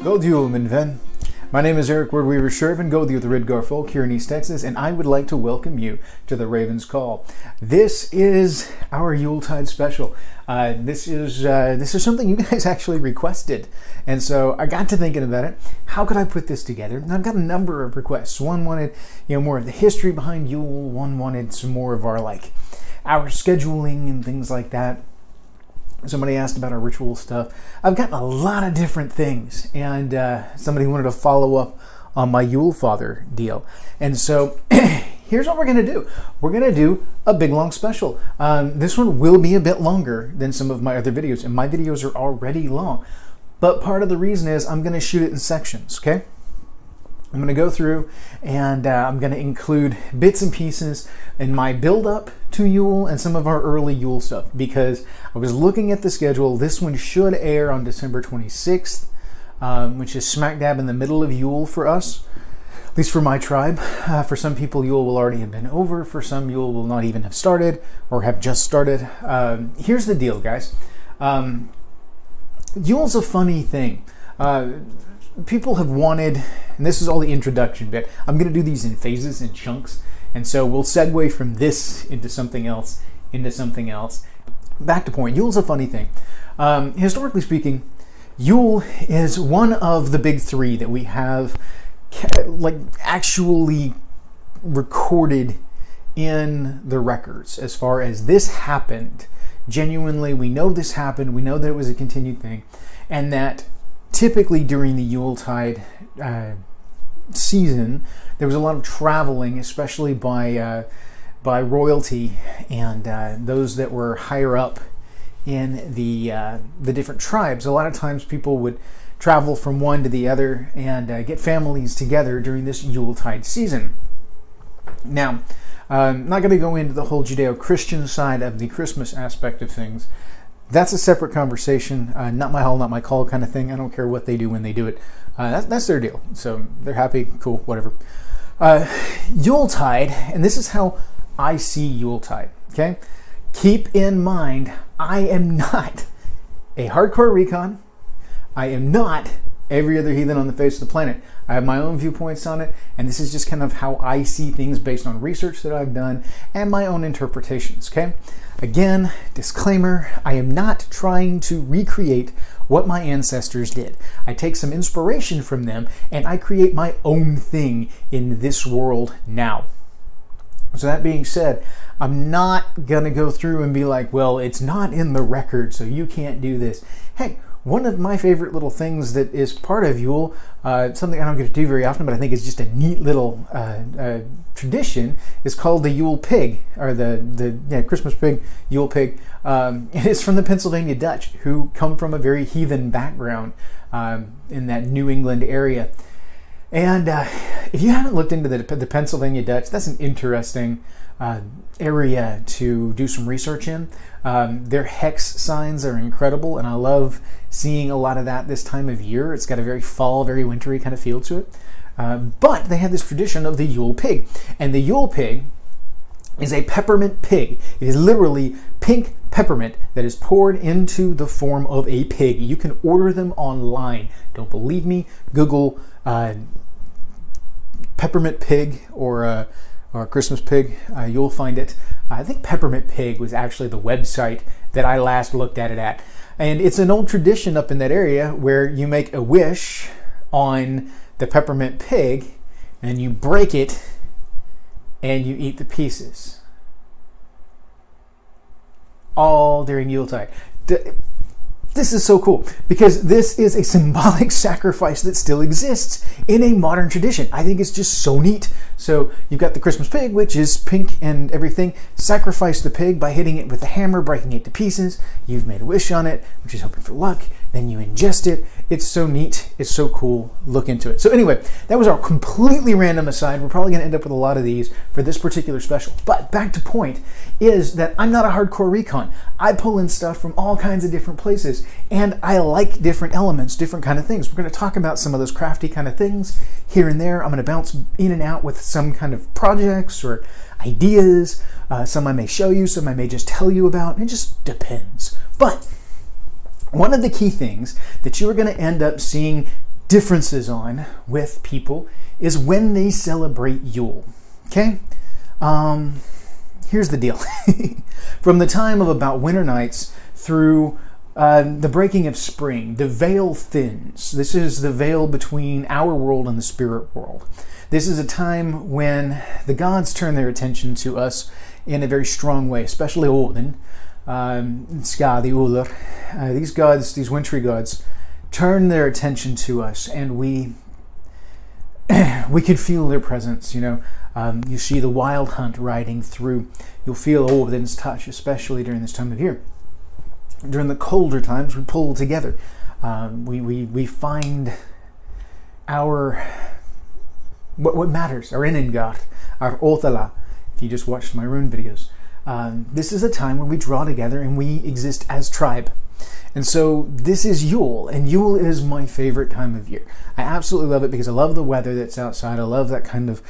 God jul, min vän. My name is Eric Wordweaver Shervin, God with the Ridgar Folk here in East Texas, and I would like to welcome you to the Raven's Call. This is our Yuletide special. This is something you guys actually requested, and so I got to thinking about it. How could I put this together? And I've got a number of requests. One wanted, more of the history behind Yule. One wanted some more of our scheduling and things like that. Somebody asked about our ritual stuff. I've gotten a lot of different things, and somebody wanted to follow up on my Yule Father deal. And so here's what we're going to do. We're going to do a big, long special. This one will be a bit longer than some of my other videos, and my videos are already long. But part of the reason is I'm going to shoot it in sections, okay? I'm going to go through and I'm going to include bits and pieces in my build-up to Yule and some of our early Yule stuff, because I was looking at the schedule. This one should air on December 26th, which is smack dab in the middle of Yule for us, at least for my tribe. For some people, Yule will already have been over. For some, Yule will not even have started or have just started. Here's the deal, guys. Yule's a funny thing. People have wanted, and this is all the introduction bit, I'm going to do these in phases and chunks, and so we'll segue from this into something else, Back to point, Yule's a funny thing. Historically speaking, Yule is one of the big three that we have actually recorded in the records as far as this happened. Genuinely, we know this happened, we know that it was a continued thing, and that typically during the Yuletide season, there was a lot of traveling, especially by royalty and those that were higher up in the different tribes. A lot of times people would travel from one to the other and get families together during this Yuletide season. Now, I'm not going to go into the whole Judeo-Christian side of the Christmas aspect of things. That's a separate conversation, not my hall, not my call kind of thing. I don't care what they do when they do it. That's their deal. So they're happy, cool, whatever. Yuletide, and this is how I see Yuletide, okay? Keep in mind, I am not a hardcore recon. I am not every other heathen on the face of the planet. I have my own viewpoints on it, and this is just kind of how I see things based on research that I've done and my own interpretations, okay? Again, disclaimer, I am not trying to recreate what my ancestors did. I take some inspiration from them and I create my own thing in this world now. So that being said, I'm not going to go through and be like, well, it's not in the record, so you can't do this. Hey, one of my favorite little things that is part of Yule, something I don't get to do very often, but I think is just a neat little tradition, is called the Yule pig, or the Christmas pig, Yule pig. It is from the Pennsylvania Dutch, who come from a very heathen background in that New England area. And if you haven't looked into the Pennsylvania Dutch, that's an interesting area to do some research in. Their hex signs are incredible, and I love seeing a lot of that this time of year. It's got a very fall, very wintry kind of feel to it. But they have this tradition of the Yule pig, and the Yule pig is a peppermint pig. It is literally pink peppermint that is poured into the form of a pig. You can order them online. Don't believe me? Google peppermint pig or Christmas pig. You'll find it. I think Peppermint Pig was actually the website that I last looked at it at. And it's an old tradition up in that area where you make a wish on the peppermint pig and you break it and you eat the pieces. All during Yuletide. This is so cool because this is a symbolic sacrifice that still exists in a modern tradition. I think it's just so neat. So you've got the Christmas pig, which is pink and everything. Sacrifice the pig by hitting it with a hammer, breaking it to pieces. You've made a wish on it, which is hoping for luck. Then you ingest it. It's so neat. It's so cool. Look into it. So anyway, that was our completely random aside. We're probably going to end up with a lot of these for this particular special. But back to point is that I'm not a hardcore recon. I pull in stuff from all kinds of different places, and I like different elements, different kind of things. We're going to talk about some of those crafty kind of things here and there. I'm going to bounce in and out with some kind of projects or ideas. Some I may show you, some I may just tell you about. It just depends. But one of the key things that you are going to end up seeing differences on with people is when they celebrate Yule. Okay? Here's the deal. From the time of about winter nights through the breaking of spring, the veil thins. This is the veil between our world and the spirit world. This is a time when the gods turn their attention to us in a very strong way, especially Odin, Skadi, Uller. These gods, these wintry gods, turn their attention to us, and we could feel their presence. You see the wild hunt riding through. You'll feel Odin's touch, especially during this time of year. During the colder times, we pull together. We find our what matters, our Innengat, our Othala. If you just watched my rune videos, this is a time when we draw together and we exist as tribe. And so this is Yule, and Yule is my favorite time of year. I absolutely love it because I love the weather that's outside. I love that kind of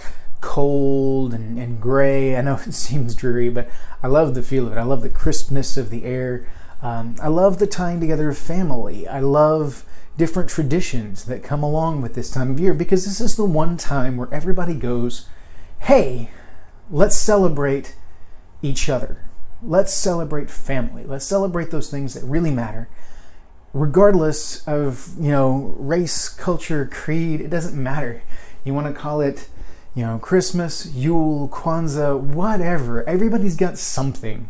cold and gray. I know it seems dreary, but I love the feel of it. I love the crispness of the air. I love the tying together of family. I love different traditions that come along with this time of year, because this is the one time where everybody goes, hey, let's celebrate each other. Let's celebrate family. Let's celebrate those things that really matter. Regardless of, race, culture, creed, it doesn't matter. You want to call it, Christmas, Yule, Kwanzaa, whatever. Everybody's got something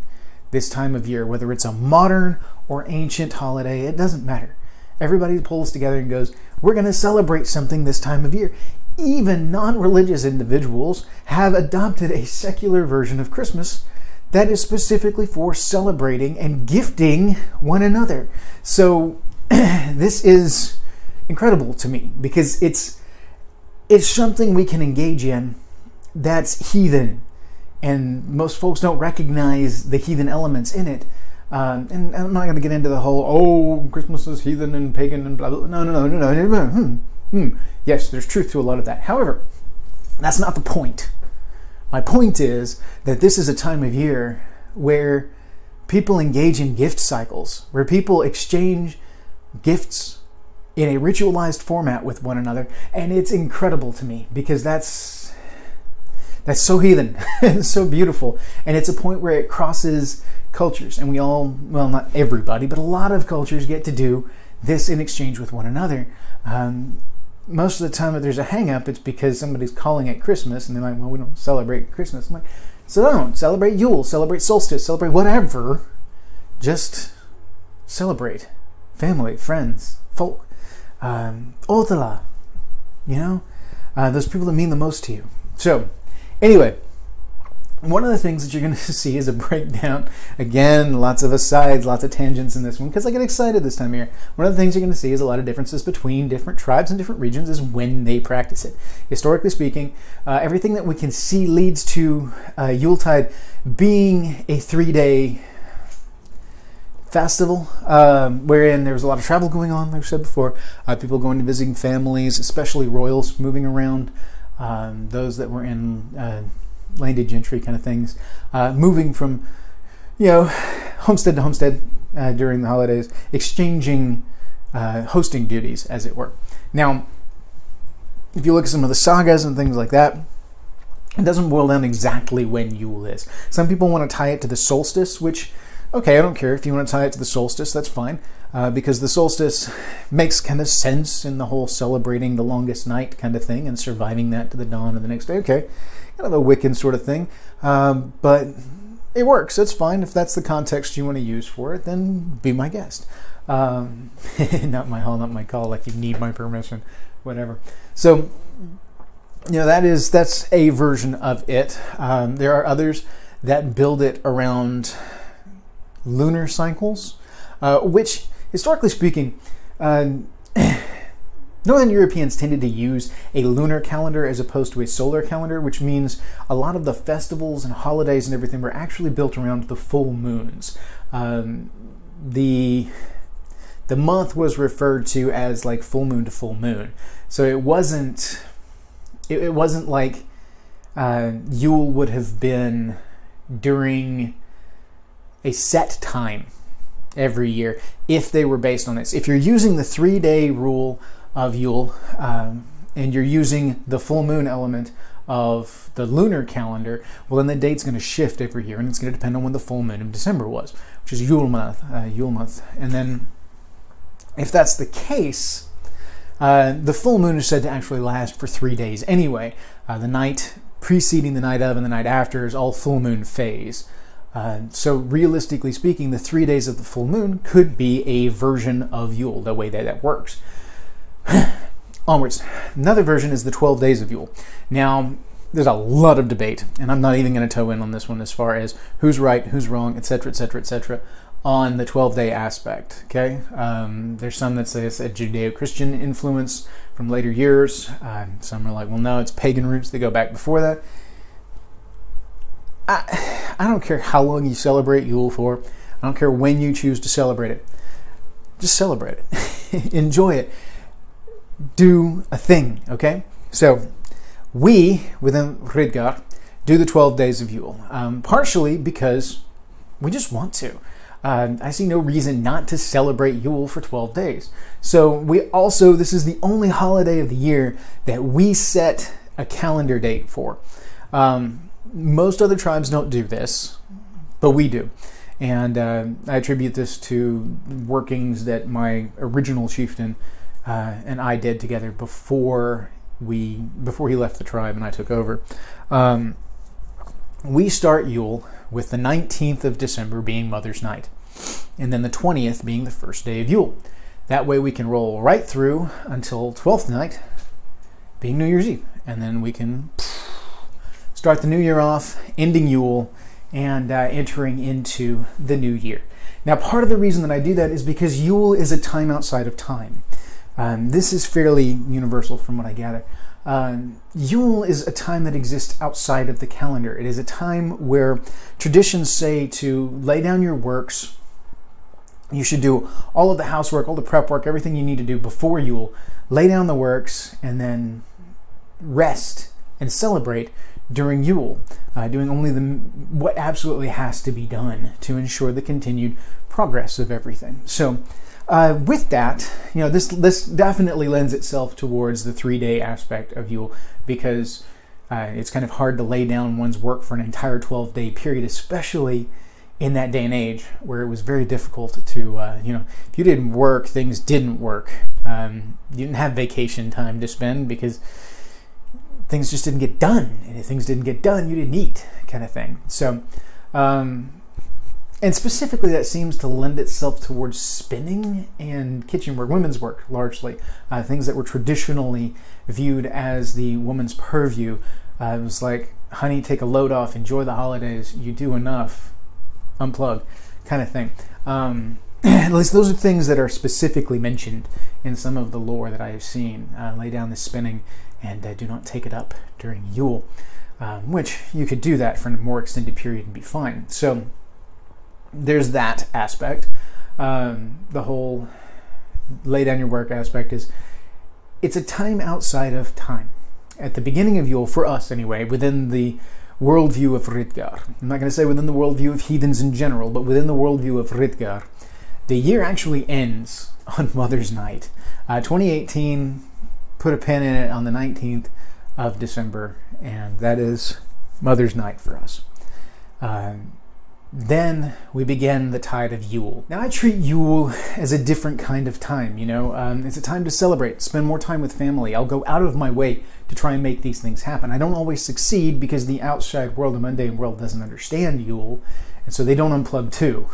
this time of year, whether it's a modern or ancient holiday, it doesn't matter. Everybody pulls together and goes, we're going to celebrate something this time of year. Even non-religious individuals have adopted a secular version of Christmas that is specifically for celebrating and gifting one another. So this is incredible to me, because it's something we can engage in that's heathen, and most folks don't recognize the heathen elements in it. And I'm not going to get into the whole, Christmas is heathen and pagan and blah, blah, blah. No. Yes, there's truth to a lot of that. However, that's not the point. My point is that this is a time of year where people engage in gift cycles, where people exchange gifts in a ritualized format with one another. And it's incredible to me, because that's so heathen and so beautiful. And it's a point where it crosses cultures, and we all, well, not everybody, but a lot of cultures get to do this in exchange with one another. Most of the time if there's a hang-up, it's because somebody's calling it Christmas, and they're like, well, we don't celebrate Christmas. I'm like, so don't celebrate Yule, celebrate solstice, celebrate whatever. Just celebrate family, friends, folk, Othala, those people that mean the most to you. So anyway, one of the things that you're going to see is a breakdown. Again, lots of asides, lots of tangents in this one, because I get excited this time of year. One of the things you're going to see is a lot of differences between different tribes and different regions is when they practice it. Historically speaking, everything that we can see leads to Yuletide being a 3-day festival, wherein there was a lot of travel going on, like I said before. People going to visiting families, especially royals moving around, those that were in landed gentry kind of things, moving from homestead to homestead during the holidays, exchanging hosting duties, as it were. Now, if you look at some of the sagas and things like that, it doesn't boil down exactly when Yule is. Some people want to tie it to the solstice, which, okay, I don't care if you want to tie it to the solstice, that's fine, because the solstice makes kind of sense in the whole celebrating the longest night kind of thing and surviving that to the dawn of the next day. Okay, kind of a Wiccan sort of thing, but it works. It's fine. If that's the context you want to use for it, then be my guest. Not my hall, not my call, like you need my permission, whatever. So, that's a version of it. There are others that build it around lunar cycles, which, historically speaking, Northern Europeans tended to use a lunar calendar as opposed to a solar calendar, which means a lot of the festivals and holidays and everything were actually built around the full moons. The month was referred to as like full moon to full moon, so it wasn't like Yule would have been during a set time every year if they were based on this. If you're using the 3-day rule of Yule, and you're using the full moon element of the lunar calendar, well, then the date's going to shift every year, and it's going to depend on when the full moon of December was, which is Yule month. And then, if that's the case, the full moon is said to actually last for 3 days anyway. The night preceding the night of and the night after is all full moon phase. So realistically speaking, the 3 days of the full moon could be a version of Yule, the way that works. Onwards. Another version is the 12 days of Yule. Now, there's a lot of debate, and I'm not even going to toe in on this one as far as who's right, who's wrong, etc., etc., etc., on the 12-day aspect, okay? There's some that say it's a Judeo-Christian influence from later years. Some are like, well, no, it's pagan roots that go back before that. I don't care how long you celebrate Yule for. I don't care when you choose to celebrate it. Just celebrate it. Enjoy it. Do a thing, okay? So, we, within Ridgar, do the 12 days of Yule. Partially because we just want to. I see no reason not to celebrate Yule for 12 days. So we also, this is the only holiday of the year that we set a calendar date for. Most other tribes don't do this, but we do. And I attribute this to workings that my original chieftain and I did together before he left the tribe and I took over. We start Yule with the 19th of December being Mother's Night, and then the 20th being the first day of Yule. That way we can roll right through until 12th night being New Year's Eve, and then we can start the new year off, ending Yule, and entering into the new year. Now, part of the reason that I do that is because Yule is a time outside of time. This is fairly universal from what I gather. Yule is a time that exists outside of the calendar. It is a time where traditions say to lay down your works. You should do all of the housework, all the prep work, everything you need to do before Yule. Lay down the works and then rest and celebrate during Yule, doing only what absolutely has to be done to ensure the continued progress of everything. So with that, this definitely lends itself towards the 3-day aspect of Yule, because it's kind of hard to lay down one's work for an entire 12-day period, especially in that day and age where it was very difficult to, if you didn't work, things didn't work. You didn't have vacation time to spend because things just didn't get done. And if things didn't get done, you didn't eat, kind of thing. So, and specifically that seems to lend itself towards spinning and kitchen work, women's work largely. Things that were traditionally viewed as the woman's purview. It was like, honey, take a load off, enjoy the holidays, you do enough, unplug, kind of thing. At least those are things that are specifically mentioned in some of the lore that I have seen. Lay down the spinning and do not take it up during Yule, which you could do that for a more extended period and be fine. So there's that aspect. The whole lay down your work aspect is, it's a time outside of time. At the beginning of Yule, for us anyway, within the worldview of Ridgar, I'm not going to say within the worldview of heathens in general, but within the worldview of Ridgar, the year actually ends on Mother's Night. 2018, put a pin in it on the 19th of December, and that is Mother's Night for us. Then we begin the tide of Yule. Now I treat Yule as a different kind of time, it's a time to celebrate, spend more time with family. I'll go out of my way to try and make these things happen. I don't always succeed because the outside world, the mundane world, doesn't understand Yule, and so they don't unplug too.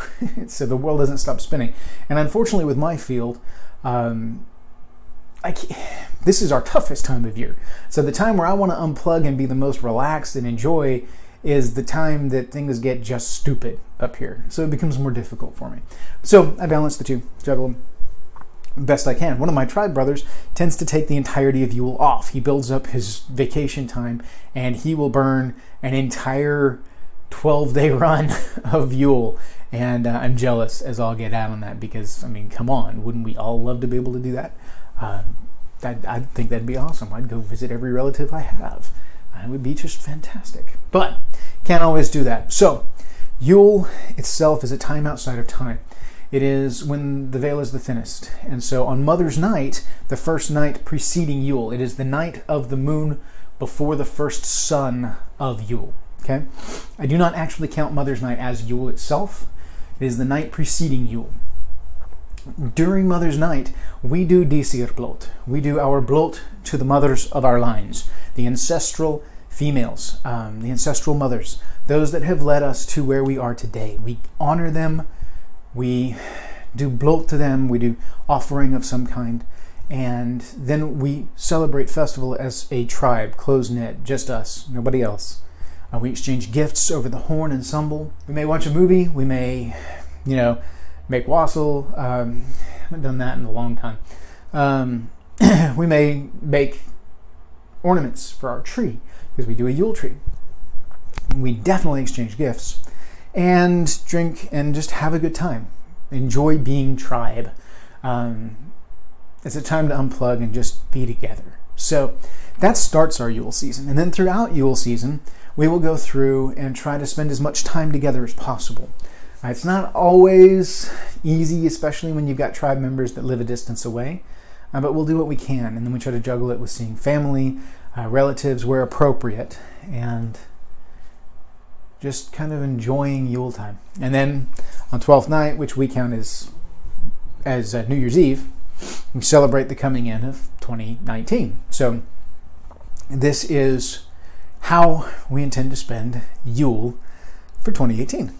So the world doesn't stop spinning. And unfortunately with my field, this is our toughest time of year. So the time where I want to unplug and be the most relaxed and enjoy is the time that things get just stupid up here. So it becomes more difficult for me. So I balance the two, juggle them best I can. One of my tribe brothers tends to take the entirety of Yule off. He builds up his vacation time and he will burn an entire 12-day run of Yule. And I'm jealous as all get out on that because, come on, wouldn't we all love to be able to do that? I think that'd be awesome. I'd go visit every relative I have. It would be just fantastic. But can't always do that. So Yule itself is a time outside of time. It is when the veil is the thinnest. And so on Mother's Night, the first night preceding Yule, it is the night of the moon before the first sun of Yule. Okay? I do not actually count Mother's Night as Yule itself. It is the night preceding Yule. During Mother's Night, we do Disirblot. We do our blot to the mothers of our lines, the ancestral females, the ancestral mothers, those that have led us to where we are today. We honor them, we do blot to them, we do offering of some kind, and then we celebrate festival as a tribe, close-knit, just us, nobody else. We exchange gifts over the horn and cymbal. We may watch a movie, we may, make wassail. Haven't done that in a long time. We may make ornaments for our tree because we do a Yule tree. We definitely exchange gifts and drink and just have a good time. Enjoy being tribe. It's a time to unplug and just be together. So that starts our Yule season. And then throughout Yule season, we will go through and try to spend as much time together as possible. It's not always easy, especially when you've got tribe members that live a distance away, but we'll do what we can, and then we try to juggle it with seeing family, relatives where appropriate, and just kind of enjoying Yuletime. And then on 12th night, which we count as New Year's Eve, we celebrate the coming in of 2019. So this is how we intend to spend Yule for 2018.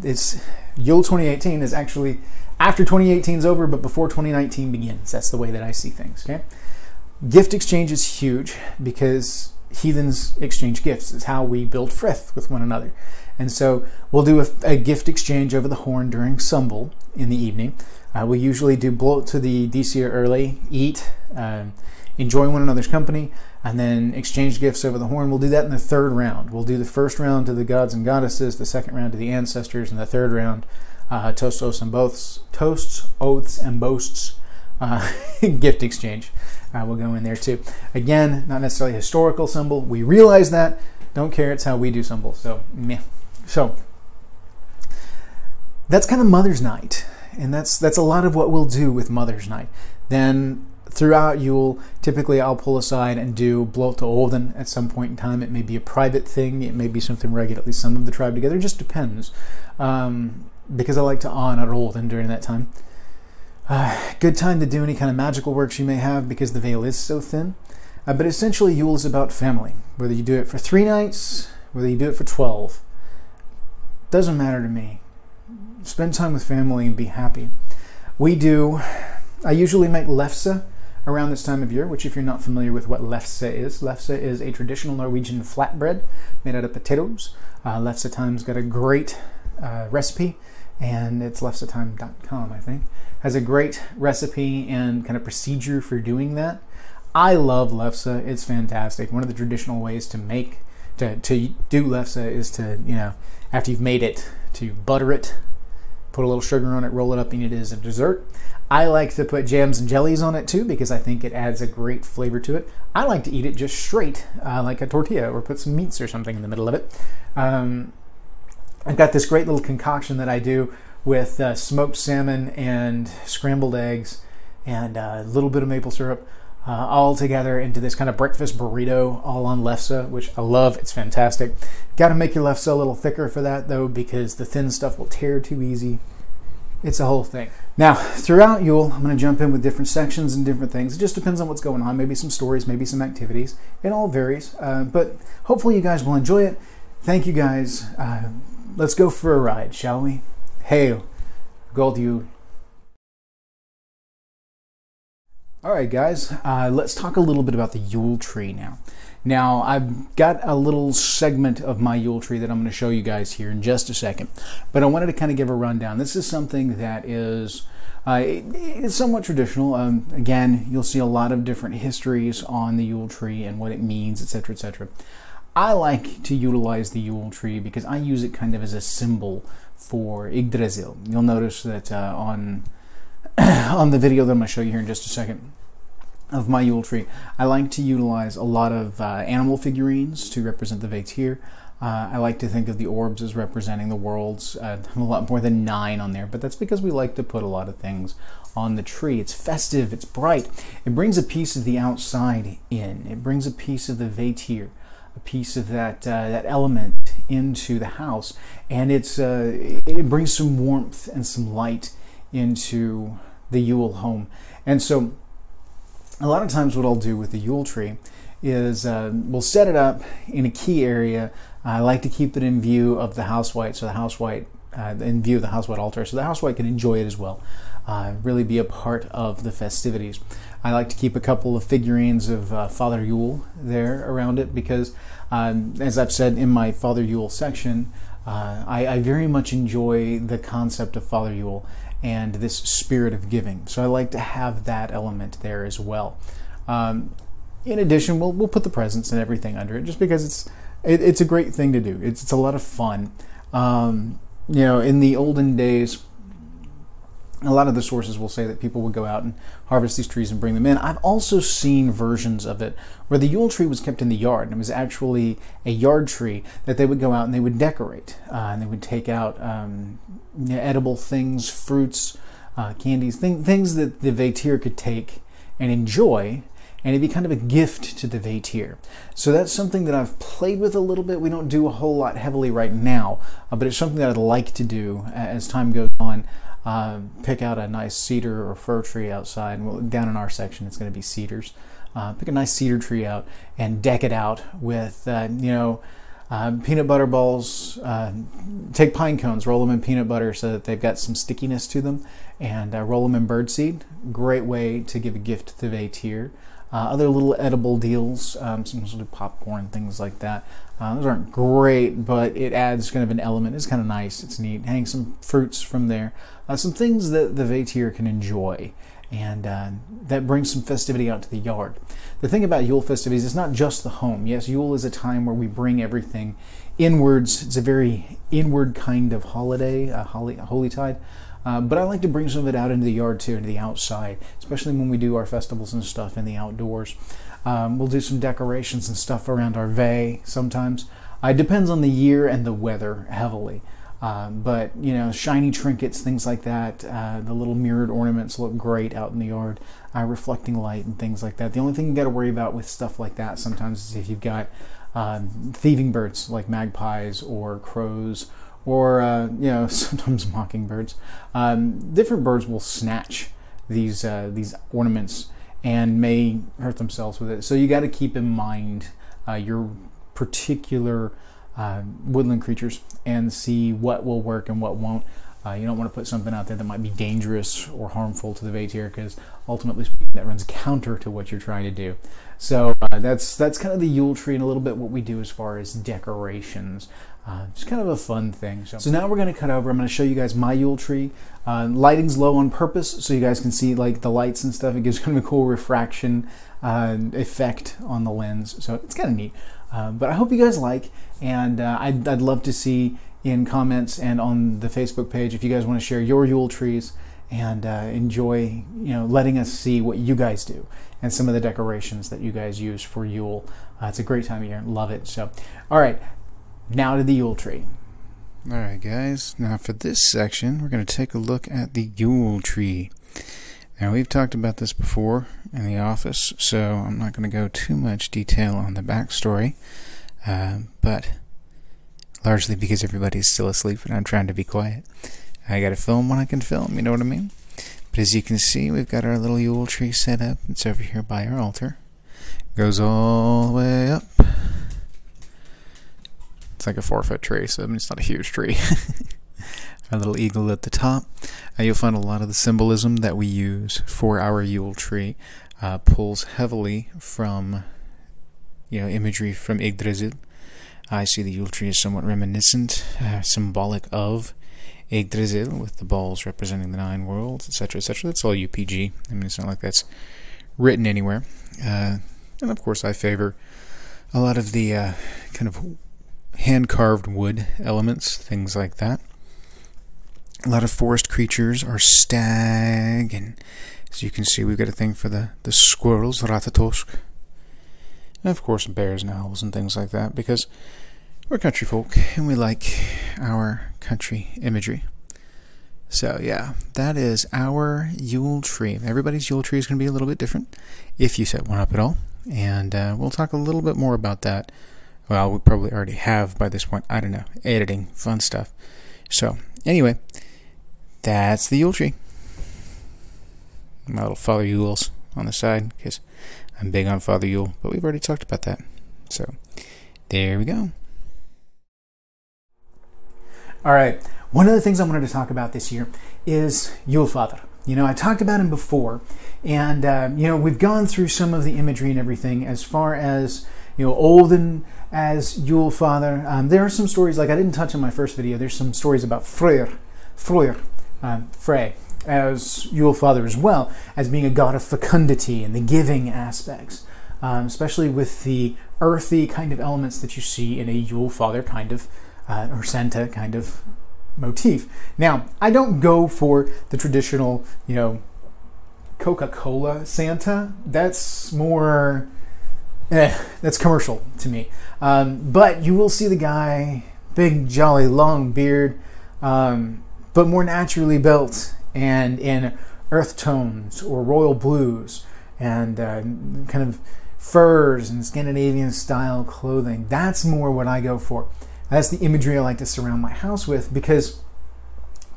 It's Yule 2018 is actually after 2018 is over, but before 2019 begins. That's the way that I see things. Okay, gift exchange is huge because heathens exchange gifts. It's how we build frith with one another, and so we'll do a gift exchange over the horn during cymbal in the evening. We usually do blow to the Disir early, eat, enjoy one another's company, and then exchange gifts over the horn. We'll do that in the third round. We'll do the first round to the gods and goddesses, the second round to the ancestors, and the third round toasts, oaths, and boasts, gift exchange. We'll go in there too. Again, not necessarily a historical symbol. We realize that. Don't care. It's how we do symbols. So, meh. So that's kind of Mother's Night, and that's a lot of what we'll do with Mother's Night. Then throughout Yule, typically I'll pull aside and do blot to Olden at some point in time. It may be a private thing. It may be something where I get at least some of the tribe together. It just depends. Because I like to honor Olden during that time. Good time to do any kind of magical works you may have because the veil is so thin. But essentially Yule is about family. Whether you do it for 3 nights, whether you do it for 12. Doesn't matter to me. Spend time with family and be happy. I usually make lefse around this time of year, which if you're not familiar with what lefse is a traditional Norwegian flatbread made out of potatoes. Lefse Time's got a great recipe, and it's lefsetime.com, I think. Has a great recipe and kind of procedure for doing that. I love lefse. It's fantastic. One of the traditional ways to do lefse is to, after you've made it, to butter it, put a little sugar on it, roll it up, and eat it as a dessert. I like to put jams and jellies on it too because I think it adds a great flavor to it. I like to eat it just straight, like a tortilla, or put some meats or something in the middle of it. I've got this great little concoction that I do with smoked salmon and scrambled eggs and a little bit of maple syrup all together into this kind of breakfast burrito, all on lefse, which I love. It's fantastic. Got to make your lefse a little thicker for that though, because the thin stuff will tear too easy. It's a whole thing. Now, throughout Yule, I'm going to jump in with different sections and different things. It just depends on what's going on. Maybe some stories, maybe some activities. It all varies, but hopefully you guys will enjoy it. Thank you guys. Let's go for a ride, shall we? Hail, God Yule. All right, guys, let's talk a little bit about the Yule tree now. Now, I've got a little segment of my Yule tree that I'm going to show you guys here in just a second, but I wanted to kind of give a rundown. This is something that is it's somewhat traditional. Again, you'll see a lot of different histories on the Yule tree and what it means, etc., etc. I like to utilize the Yule tree because I use it kind of as a symbol for Yggdrasil. You'll notice that on the video that I'm going to show you here in just a second of my Yule tree, I like to utilize a lot of animal figurines to represent the Vatir. I like to think of the orbs as representing the worlds. I have a lot more than 9 on there, but that's because we like to put a lot of things on the tree. It's festive, it's bright. It brings a piece of the outside in. It brings a piece of the Vetir, a piece of that element into the house, and it brings some warmth and some light into the Yule home. And so a lot of times what I'll do with the Yule tree is we'll set it up in a key area. I like to keep it in view of the house white, so the house white in view of the house white altar, so the house white can enjoy it as well. Really be a part of the festivities. I like to keep a couple of figurines of Father Yule there around it because, as I've said in my Father Yule section, I very much enjoy the concept of Father Yule and this spirit of giving. So I like to have that element there as well. In addition, we'll put the presents and everything under it, just because it's a great thing to do. It's a lot of fun. You know, in the olden days, a lot of the sources will say that people would go out and harvest these trees and bring them in. I've also seen versions of it where the Yule tree was kept in the yard, and it was actually a yard tree that they would go out and they would decorate. And they would take out edible things, fruits, candies, things that the Vetir could take and enjoy, and it'd be kind of a gift to the Vetir. So that's something that I've played with a little bit. We don't do a whole lot heavily right now, but it's something that I'd like to do as time goes on. Pick out a nice cedar or fir tree outside. Well, down in our section, it's going to be cedars. Pick a nice cedar tree out and deck it out with, peanut butter balls. Take pine cones, roll them in peanut butter so that they've got some stickiness to them, and roll them in birdseed. Great way to give a gift to the Vetir. Other little edible deals, some sort of popcorn, things like that. Those aren't great, but it adds kind of an element. It's kind of nice. It's neat. Hang some fruits from there. Some things that the Vetir can enjoy, and that brings some festivity out to the yard. The thing about Yule festivities, it's not just the home. Yes, Yule is a time where we bring everything inwards. It's a very inward kind of holiday, Holytide. But I like to bring some of it out into the yard too, into the outside, especially when we do our festivals and stuff in the outdoors. We'll do some decorations and stuff around our vey sometimes. It depends on the year and the weather heavily. But, you know, shiny trinkets, things like that. The little mirrored ornaments look great out in the yard, reflecting light and things like that. The only thing you got to worry about with stuff like that sometimes is if you've got thieving birds like magpies or crows, or sometimes mockingbirds. Different birds will snatch these ornaments and may hurt themselves with it. So you got to keep in mind your particular woodland creatures and see what will work and what won't. You don't want to put something out there that might be dangerous or harmful to the Vetir, because ultimately speaking, that runs counter to what you're trying to do. So that's kind of the Yule tree and a little bit what we do as far as decorations. It's kind of a fun thing. So now we're going to cut over. I'm going to show you guys my Yule tree. Lighting's low on purpose so you guys can see like the lights and stuff. It gives kind of a cool refraction effect on the lens. So it's kind of neat. But I hope you guys like, and I'd love to see in comments and on the Facebook page if you guys want to share your Yule trees and enjoy, letting us see what you guys do and some of the decorations that you guys use for Yule. It's a great time of year. Love it. So, all right. Now to the Yule tree. Alright guys, now for this section we're going to take a look at the Yule tree. Now we've talked about this before in the office, so I'm not going to go too much detail on the backstory, but largely because everybody's still asleep and I'm trying to be quiet. I got to film when I can film, you know what I mean? But as you can see, we've got our little Yule tree set up. It's over here by our altar. Goes all the way up. It's like a 4-foot tree, so it's not a huge tree. Our little eagle at the top. You'll find a lot of the symbolism that we use for our Yule tree pulls heavily from, imagery from Yggdrasil. I see the Yule tree is somewhat reminiscent, symbolic of Yggdrasil, with the balls representing the 9 worlds, etc., etc. That's all UPG. I mean, it's not like that's written anywhere. And of course, I favor a lot of the kind of hand-carved wood elements, things like that. A lot of forest creatures are stag, and as you can see, we've got a thing for the squirrels, ratatosk, and of course bears and owls and things like that, because We're country folk, and we like our country imagery. So yeah, that is our Yule tree. Everybody's Yule tree is going to be a little bit different, if you set one up at all. And we'll talk a little bit more about that. Well, we probably already have by this point. I don't know. Editing, fun stuff. So anyway, that's the Yule tree. My little Father Yule's on the side, because I'm big on Father Yule, but we've already talked about that. So there we go. All right. One of the things I wanted to talk about this year is Yule Father. You know, I talked about him before, and we've gone through some of the imagery and everything as far as, olden as Yule Father. There are some stories, like I didn't touch on my first video, there's some stories about Frey, as Yule Father as well, as being a god of fecundity and the giving aspects, especially with the earthy kind of elements that you see in a Yule Father kind of, or Santa kind of motif. Now, I don't go for the traditional, Coca-Cola Santa. That's more, that's commercial to me. But you will see the guy, big, jolly, long beard, but more naturally built and in earth tones or royal blues and kind of furs and Scandinavian style clothing. That's more what I go for. That's the imagery I like to surround my house with, because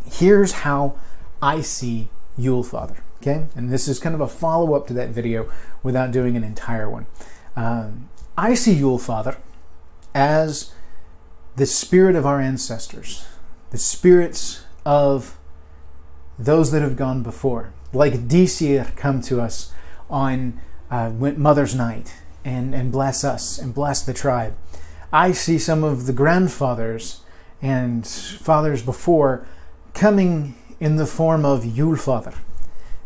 here's how I see Yule Father, okay? And this is kind of a follow-up to that video without doing an entire one. I see Yule Father as the spirit of our ancestors, the spirits of those that have gone before, like Disir come to us on Mother's Night and bless us and bless the tribe. I see some of the grandfathers and fathers before coming in the form of Yule Father.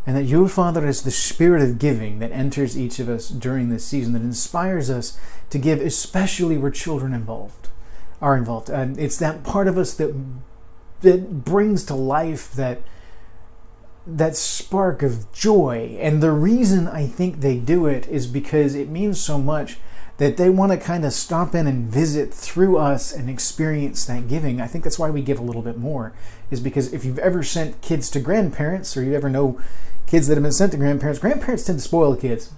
And that Yule Father is the spirit of giving that enters each of us during this season, that inspires us to give, especially where children are involved. And it's that part of us that brings to life that spark of joy. And the reason I think they do it is because it means so much that they want to kind of stop in and visit through us and experience that giving. I think that's why we give a little bit more, is because if you've ever sent kids to grandparents, or you ever know kids that have been sent to grandparents, grandparents tend to spoil kids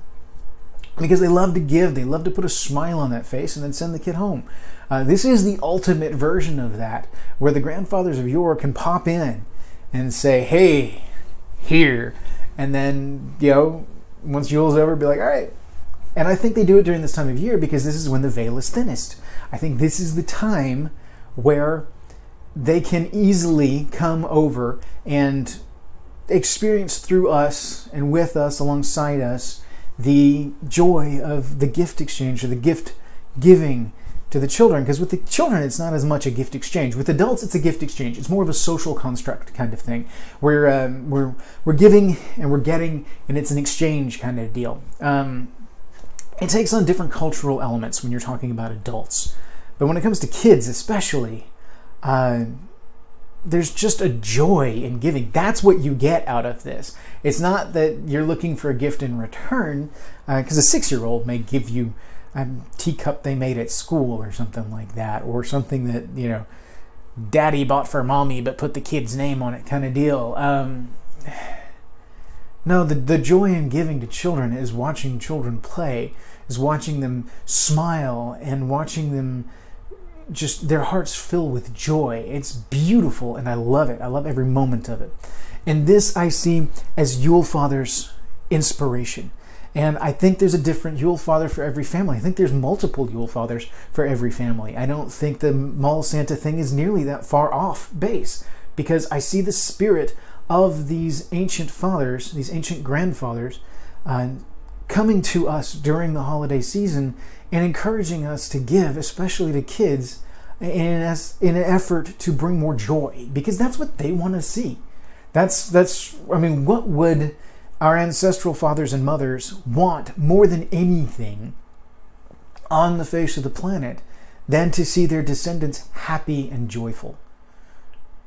because they love to give, they love to put a smile on that face and then send the kid home. This is the ultimate version of that, where the grandfathers of yore can pop in and say, hey, here, and then, once Yule's over, be like, all right. And I think they do it during this time of year because this is when the veil is thinnest. I think this is the time where they can easily come over and experience through us and with us, alongside us, the joy of the gift exchange or the gift giving to the children. Because with the children, it's not as much a gift exchange. With adults, it's a gift exchange. It's more of a social construct kind of thing, where we're giving and we're getting, and it's an exchange kind of deal. It takes on different cultural elements when you're talking about adults. But when it comes to kids especially, there's just a joy in giving. That's what you get out of this. It's not that you're looking for a gift in return, because a 6-year-old may give you a teacup they made at school or something like that, or something that, daddy bought for mommy but put the kid's name on it kind of deal. No, the joy in giving to children is watching children play, is watching them smile and watching them just, their hearts fill with joy. It's beautiful and I love it. I love every moment of it. And this I see as Yule Father's inspiration. And I think there's a different Yule Father for every family. I think there's multiple Yule Fathers for every family. I don't think the Mall Santa thing is nearly that far off base, because I see the spirit of these ancient fathers, these ancient grandfathers, coming to us during the holiday season and encouraging us to give, especially to kids, in an effort to bring more joy, because that's what they want to see. What would our ancestral fathers and mothers want more than anything on the face of the planet than to see their descendants happy and joyful?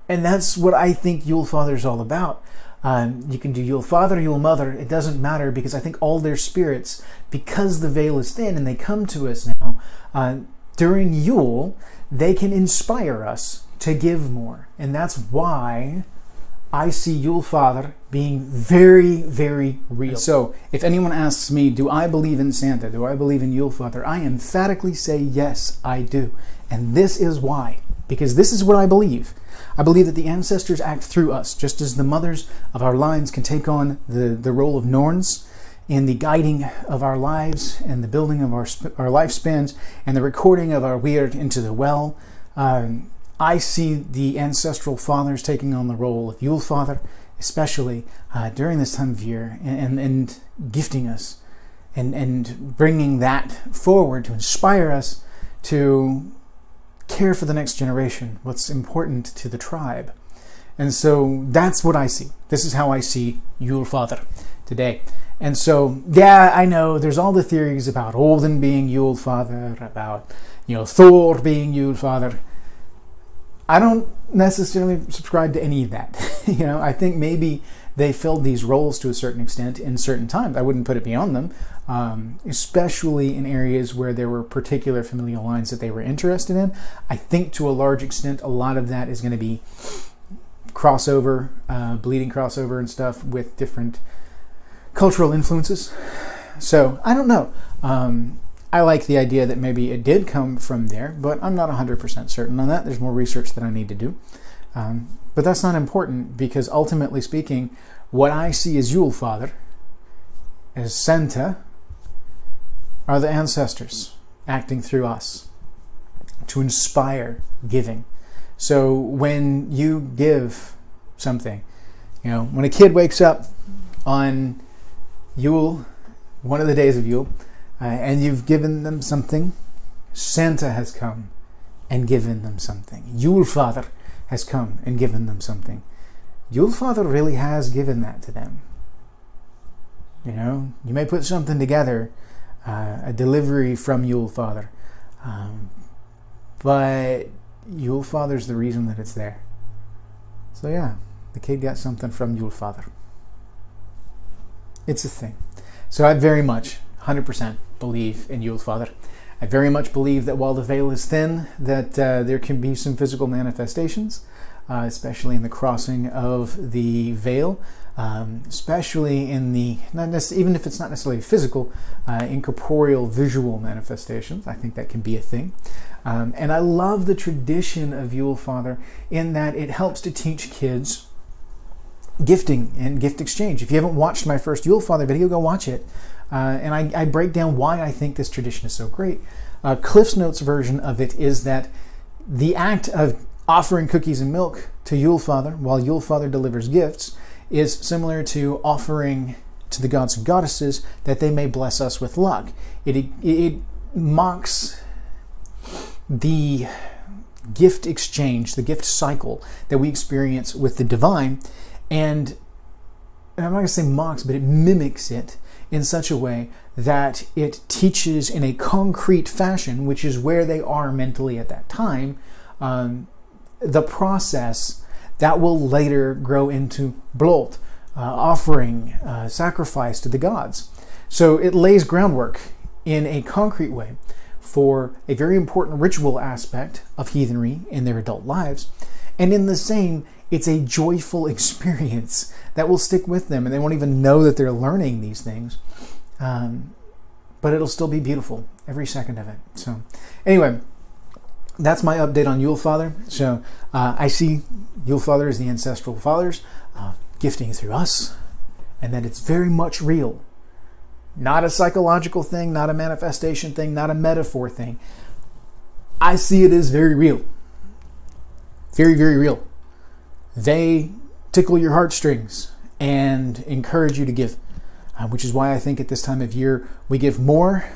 And that's what I think Yule Father is all about. You can do Yule Father, Yule Mother, it doesn't matter, because I think all their spirits, because the veil is thin and they come to us now during Yule, they can inspire us to give more. And that's why I see Yule Father being very, very real. So if anyone asks me, do I believe in Santa? Do I believe in Yule Father? I emphatically say, yes, I do. And this is why. Because this is what I believe. I believe that the ancestors act through us, just as the mothers of our lines can take on the role of Norns in the guiding of our lives and the building of our lifespans and the recording of our weird into the well. I see the ancestral fathers taking on the role of Yule Father, especially during this time of year, and gifting us and bringing that forward to inspire us to care for the next generation, what's important to the tribe. And so that's what I see. This is how I see Yule Father today. And so, yeah, I know there's all the theories about Odin being Yule Father, about, Thor being Yule Father. I don't necessarily subscribe to any of that. I think maybe they filled these roles to a certain extent in certain times. I wouldn't put it beyond them, especially in areas where there were particular familial lines that they were interested in. I think to a large extent, a lot of that is going to be crossover, bleeding crossover and stuff with different cultural influences. So I don't know. I like the idea that maybe it did come from there, but I'm not 100% certain on that. There's more research that I need to do. But that's not important, because ultimately speaking, what I see as Yule Father, as Santa, are the ancestors acting through us to inspire giving. So when you give something, when a kid wakes up on Yule, one of the days of Yule, and you've given them something, Santa has come and given them something. Yule Father has come and given them something. Yule Father really has given that to them. You may put something together, a delivery from Yule Father, but Yule Father's the reason that it's there. So yeah, the kid got something from Yule Father. It's a thing. So I very much, 100%, believe in Yule Father. I very much believe that while the veil is thin, that there can be some physical manifestations, especially in the crossing of the veil, especially in the, even if it's not necessarily physical, incorporeal visual manifestations. I think that can be a thing. And I love the tradition of Yule Father in that it helps to teach kids gifting and gift exchange. If you haven't watched my first Yule Father video, go watch it. And I break down why I think this tradition is so great. Cliff's Notes version of it is that the act of offering cookies and milk to Yule Father while Yule Father delivers gifts is similar to offering to the gods and goddesses that they may bless us with luck. It mocks the gift exchange, the gift cycle that we experience with the divine, and I'm not going to say mocks, but it mimics it in such a way that it teaches in a concrete fashion, which is where they are mentally at that time, the process that will later grow into blot, offering, sacrifice to the gods. So it lays groundwork in a concrete way for a very important ritual aspect of heathenry in their adult lives. And in the same, it's a joyful experience that will stick with them, and they won't even know that they're learning these things. But it'll still be beautiful, every second of it. So anyway, that's my update on Yule Father. So I see Yule Father as the ancestral fathers gifting through us, and that it's very much real. Not a psychological thing, not a manifestation thing, not a metaphor thing. I see it as very real. Very, very real. They tickle your heartstrings and encourage you to give, which is why I think at this time of year we give more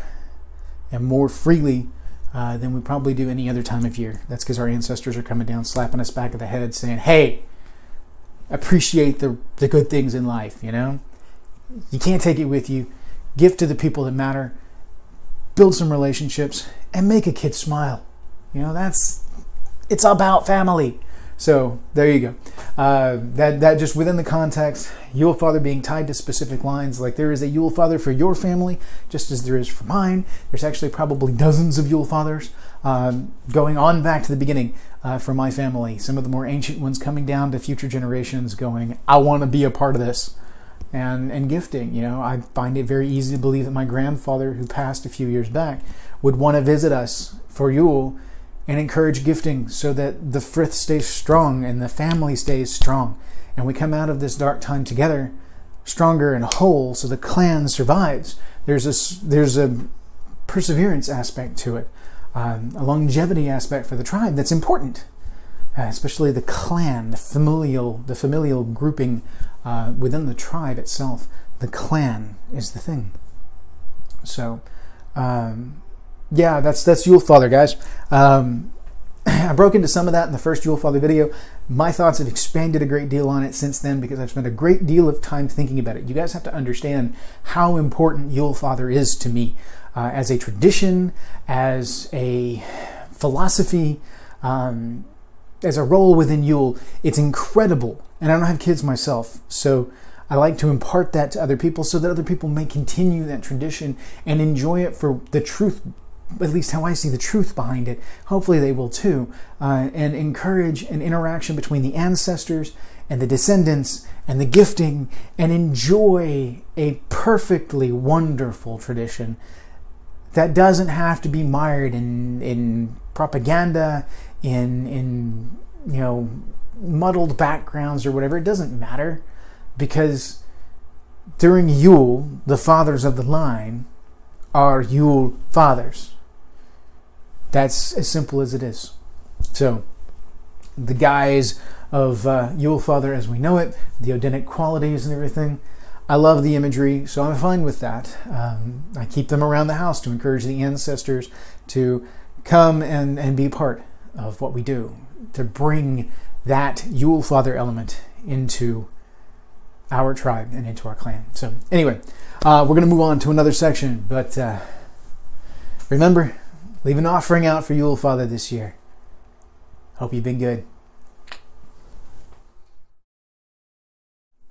and more freely than we probably do any other time of year. That's because our ancestors are coming down, slapping us back of the head, saying, hey, appreciate the good things in life, You can't take it with you. Give to the people that matter. Build some relationships and make a kid smile. It's about family. So there you go. That just within the context, Yule Father being tied to specific lines, like there is a Yule Father for your family, just as there is for mine. There's actually probably dozens of Yule Fathers going on back to the beginning for my family, some of the more ancient ones coming down to future generations going, I want to be a part of this. And gifting, I find it very easy to believe that my grandfather, who passed a few years back, would want to visit us for Yule and encourage gifting so that the frith stays strong and the family stays strong. And we come out of this dark time together, stronger and whole, so the clan survives. There's a perseverance aspect to it, a longevity aspect for the tribe that's important, especially the clan, the familial grouping within the tribe itself. The clan is the thing. So, yeah, that's Yule Father, guys. I broke into some of that in the first Yule Father video. My thoughts have expanded a great deal on it since then because I've spent a great deal of time thinking about it. You guys have to understand how important Yule Father is to me as a tradition, as a philosophy, as a role within Yule. It's incredible. And I don't have kids myself, so I like to impart that to other people so that other people may continue that tradition and enjoy it for the truth, at least how I see the truth behind it. Hopefully they will too, and encourage an interaction between the ancestors and the descendants and the gifting, and enjoy a perfectly wonderful tradition that doesn't have to be mired in propaganda, in muddled backgrounds or whatever. It doesn't matter, because during Yule, the fathers of the line are Yule fathers. That's as simple as it is. So, the guise of Yule Father as we know it, the Odinic qualities and everything, I love the imagery, so I'm fine with that. I keep them around the house to encourage the ancestors to come and be part of what we do, to bring that Yule Father element into our tribe and into our clan. So anyway, we're going to move on to another section, but remember, leave an offering out for Yule Father this year. Hope you've been good.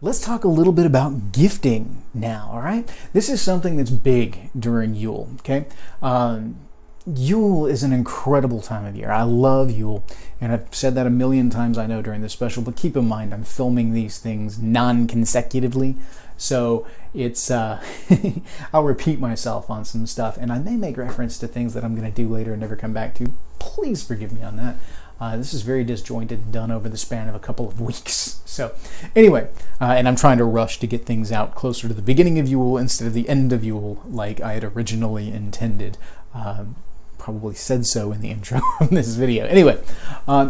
Let's talk a little bit about gifting now, all right? This is something that's big during Yule, okay? Yule is an incredible time of year. I love Yule, and I've said that a million times, I know, during this special, but keep in mind, I'm filming these things non-consecutively, so it's, I'll repeat myself on some stuff, and I may make reference to things that I'm going to do later and never come back to. Please forgive me on that. This is very disjointed, done over the span of a couple of weeks. So anyway, and I'm trying to rush to get things out closer to the beginning of Yule instead of the end of Yule like I had originally intended. Probably said so in the intro of this video. Anyway,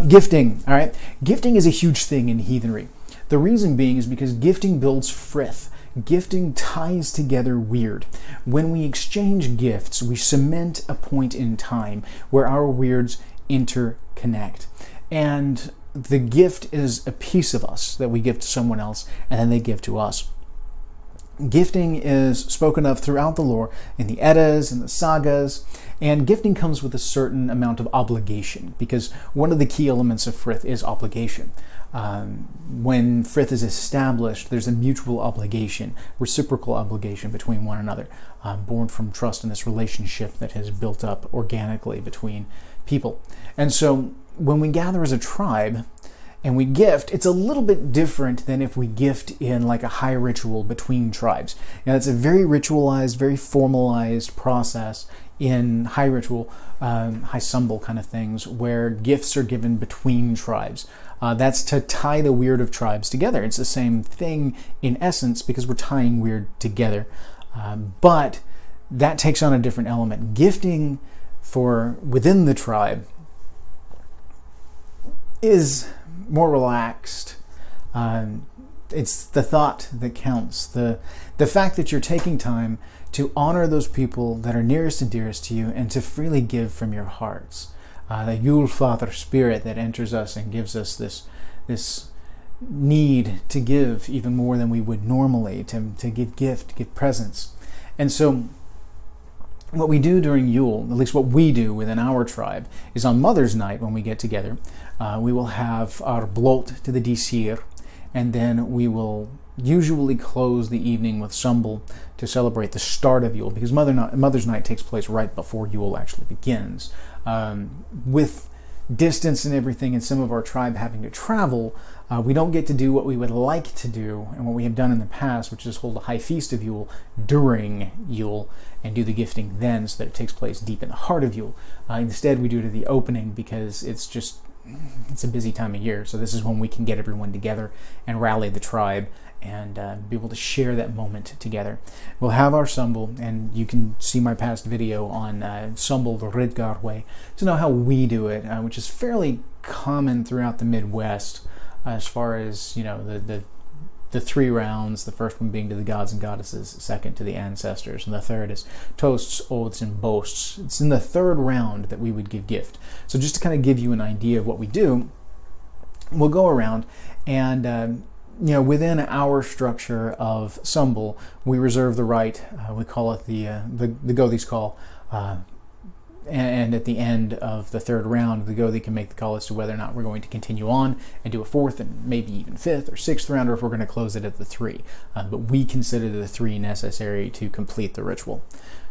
gifting, all right? Gifting is a huge thing in heathenry. The reason being is because gifting builds frith. Gifting ties together weird. When we exchange gifts, we cement a point in time where our weirds interconnect. And the gift is a piece of us that we give to someone else, and then they give to us. Gifting is spoken of throughout the lore, in the Eddas and the sagas, and gifting comes with a certain amount of obligation, because one of the key elements of frith is obligation. When frith is established, there's a mutual obligation, reciprocal obligation between one another, born from trust in this relationship that has built up organically between people. And so when we gather as a tribe and we gift, it's a little bit different than if we gift in like a high ritual between tribes. Now, it's a very ritualized, very formalized process in high ritual, high symbol kind of things, where gifts are given between tribes. That's to tie the weird of tribes together. It's the same thing in essence because we're tying weird together. But that takes on a different element. Gifting for within the tribe is more relaxed. It's the thought that counts. The fact that you're taking time to honor those people that are nearest and dearest to you and to freely give from your hearts. The Yule Father spirit that enters us and gives us this need to give even more than we would normally, to give gift, give presents. And so what we do during Yule, at least what we do within our tribe, is on Mother's Night when we get together, we will have our blot to the disir, and then we will usually close the evening with Sumbel to celebrate the start of Yule, because Mother's Night takes place right before Yule actually begins. With distance and everything, and some of our tribe having to travel, we don't get to do what we would like to do and what we have done in the past, which is hold a high feast of Yule during Yule and do the gifting then, so that it takes place deep in the heart of Yule. Instead, we do it at the opening, because it's a busy time of year. So this is when we can get everyone together and rally the tribe and be able to share that moment together. We'll have our Sumbel, and you can see my past video on Sumbel the Ridgar way to know how we do it, which is fairly common throughout the Midwest, as far as, you know, the 3 rounds, the first one being to the gods and goddesses, second to the ancestors, and the third is toasts, oaths, and boasts. It's in the 3rd round that we would give gift. So just to kind of give you an idea of what we do, we'll go around and you know, within our structure of Sumbel, we reserve the right, we call it the Gothi's call, and at the end of the 3rd round, the Gothi can make the call as to whether or not we're going to continue on and do a 4th and maybe even 5th or 6th round, or if we're going to close it at the 3. But we consider the 3 necessary to complete the ritual.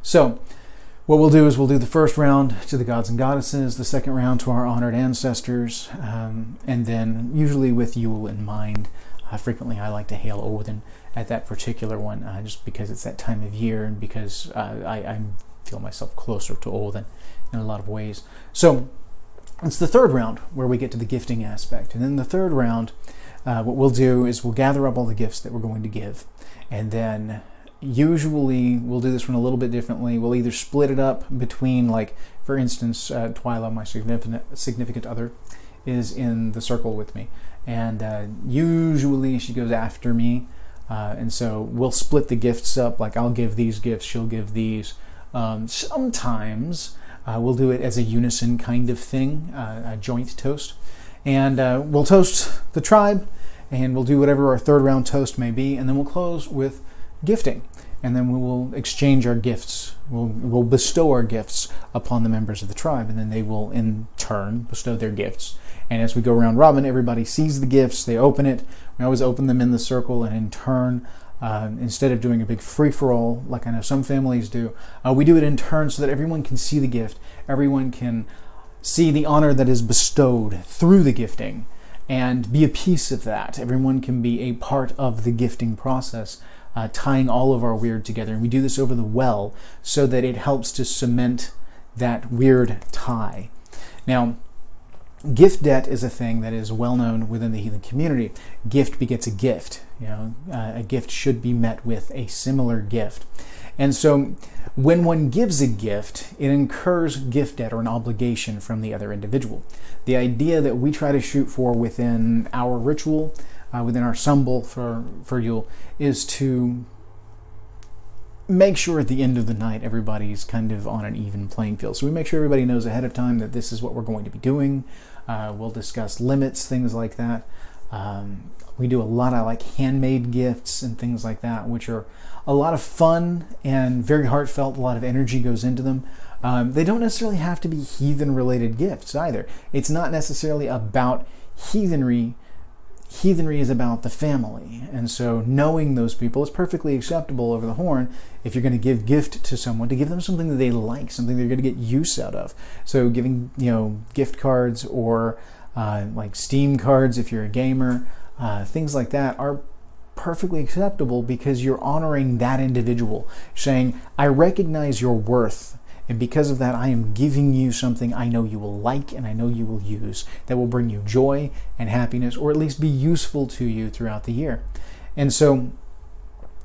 So what we'll do is we'll do the 1st round to the gods and goddesses, the 2nd round to our honored ancestors, and then usually with Yule in mind. Frequently I like to hail Odin at that particular one, just because it's that time of year, and because I feel myself closer to Odin in a lot of ways. So it's the 3rd round where we get to the gifting aspect. And then the 3rd round, what we'll do is we'll gather up all the gifts that we're going to give. And then usually we'll do this one a little bit differently. We'll either split it up between, like, for instance, Twyla, my significant other, is in the circle with me. And usually she goes after me. And so we'll split the gifts up. Like, I'll give these gifts, she'll give these. Sometimes we'll do it as a unison kind of thing, a joint toast. And we'll toast the tribe, and we'll do whatever our 3rd round toast may be, and then we'll close with gifting. And then we will exchange our gifts. We'll bestow our gifts upon the members of the tribe, and then they will in turn bestow their gifts. And as we go round robin, everybody sees the gifts, they open it. We always open them in the circle, and in turn, instead of doing a big free-for-all like I know some families do, we do it in turn so that everyone can see the gift. Everyone can see the honor that is bestowed through the gifting and be a piece of that. Everyone can be a part of the gifting process, tying all of our weird together. And we do this over the well so that it helps to cement that weird tie. Now, gift debt is a thing that is well known within the heathen community. Gift begets a gift. You know, a gift should be met with a similar gift. And so when one gives a gift, it incurs gift debt or an obligation from the other individual. The idea that we try to shoot for within our ritual, within our Sumbel for Yule, is to make sure at the end of the night everybody's kind of on an even playing field. So we make sure everybody knows ahead of time that this is what we're going to be doing. We'll discuss limits, things like that. We do a lot of like handmade gifts and things like that, which are a lot of fun and very heartfelt. A lot of energy goes into them. They don't necessarily have to be heathen related gifts either. It's not necessarily about heathenry. Heathenry is about the family, and so knowing those people is perfectly acceptable over the horn if you're going to give gift to someone, to give them something that they like, something they're going to get use out of. So giving, you know, gift cards or like Steam cards if you're a gamer, things like that are perfectly acceptable because you're honoring that individual, saying, I recognize your worth, and because of that, I am giving you something I know you will like and I know you will use that will bring you joy and happiness, or at least be useful to you throughout the year. And so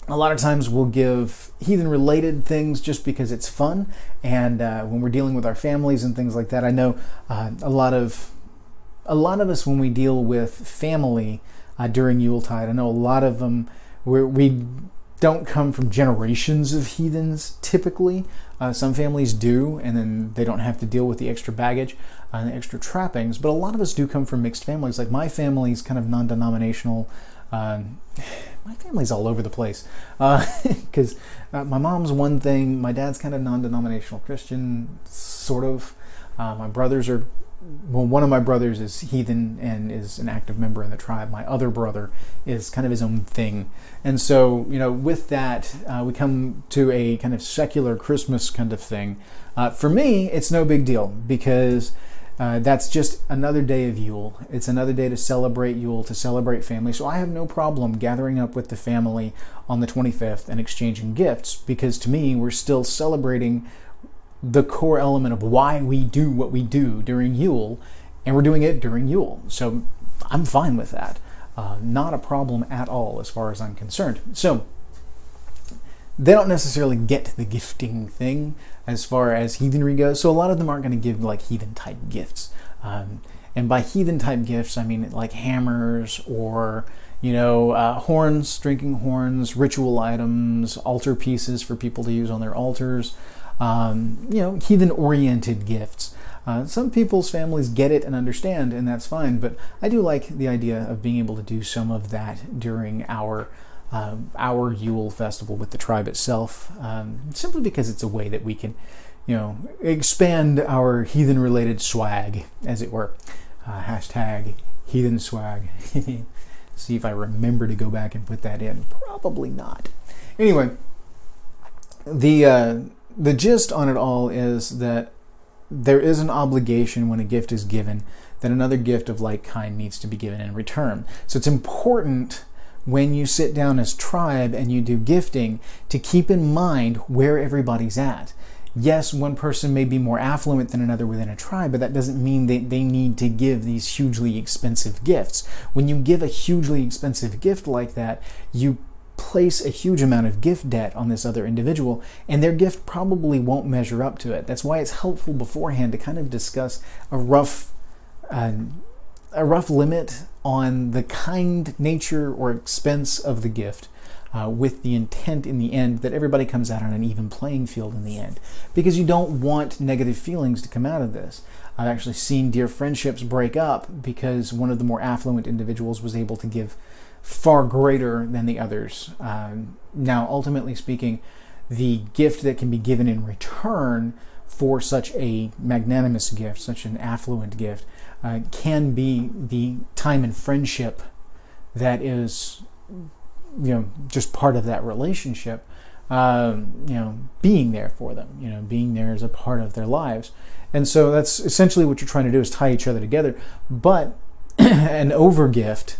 a lot of times we'll give heathen-related things just because it's fun, and when we're dealing with our families and things like that, I know a lot of us, when we deal with family during Yuletide, I know a lot of them, we don't come from generations of heathens typically. Some families do, and then they don't have to deal with the extra baggage and the extra trappings, but a lot of us do come from mixed families. Like my family's kind of non-denominational. My family's all over the place because my mom's one thing, my dad's kind of non-denominational Christian, sort of. My brothers are one of my brothers is heathen and is an active member in the tribe. My other brother is kind of his own thing. And so, with that, we come to a kind of secular Christmas kind of thing. For me, it's no big deal because that's just another day of Yule. It's another day to celebrate Yule, to celebrate family. So I have no problem gathering up with the family on the 25th and exchanging gifts, because to me, we're still celebrating the core element of why we do what we do during Yule, and we're doing it during Yule. So I'm fine with that. Not a problem at all as far as I'm concerned. So they don't necessarily get the gifting thing as far as heathenry goes. So a lot of them aren't going to give like heathen type gifts. And by heathen type gifts, I mean like hammers or, horns, drinking horns, ritual items, altar pieces for people to use on their altars, heathen oriented gifts. Some people's families get it and understand, and that's fine. But I do like the idea of being able to do some of that during our Yule festival with the tribe itself, simply because it's a way that we can, expand our heathen-related swag, as it were. Hashtag heathen swag. See if I remember to go back and put that in. Probably not. Anyway, the gist on it all is that there is an obligation when a gift is given that another gift of like kind needs to be given in return. So it's important when you sit down as tribe and you do gifting to keep in mind where everybody's at. Yes, one person may be more affluent than another within a tribe, but that doesn't mean that they need to give these hugely expensive gifts. When you give a hugely expensive gift like that, you place a huge amount of gift debt on this other individual, and their gift probably won't measure up to it. That's why it's helpful beforehand to kind of discuss a rough limit on the kind, nature, or expense of the gift, with the intent in the end that everybody comes out on an even playing field in the end, because you don't want negative feelings to come out of this. I've actually seen dear friendships break up because one of the more affluent individuals was able to give far greater than the others. Now, ultimately speaking, the gift that can be given in return for such a magnanimous gift, such an affluent gift, can be the time and friendship that is, just part of that relationship, being there for them, being there as a part of their lives. And so that's essentially what you're trying to do, is tie each other together. But an overgift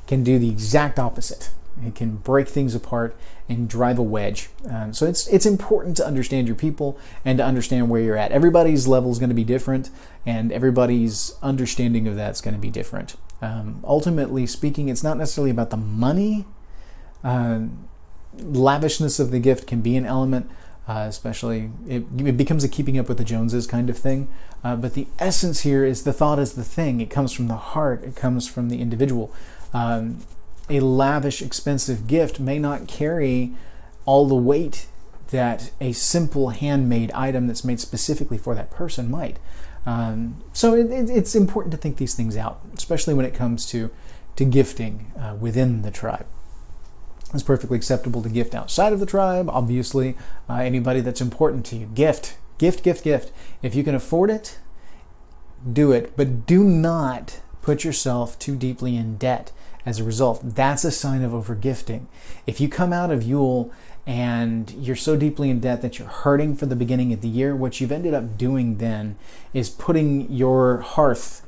can do the exact opposite. It can break things apart and drive a wedge. So it's important to understand your people and to understand where you're at. Everybody's level is going to be different, and everybody's understanding of that's going to be different. Ultimately speaking, it's not necessarily about the money. Lavishness of the gift can be an element, especially it becomes a keeping up with the Joneses kind of thing. But the essence here is the thought is the thing. It comes from the heart. It comes from the individual. A lavish, expensive gift may not carry all the weight that a simple handmade item that's made specifically for that person might. So it's important to think these things out, especially when it comes to gifting within the tribe. It's perfectly acceptable to gift outside of the tribe. Obviously, anybody that's important to you, gift. If you can afford it, do it, but do not put yourself too deeply in debt as a result. That's a sign of overgifting. If you come out of Yule and you're so deeply in debt that you're hurting for the beginning of the year, what you've ended up doing then is putting your hearth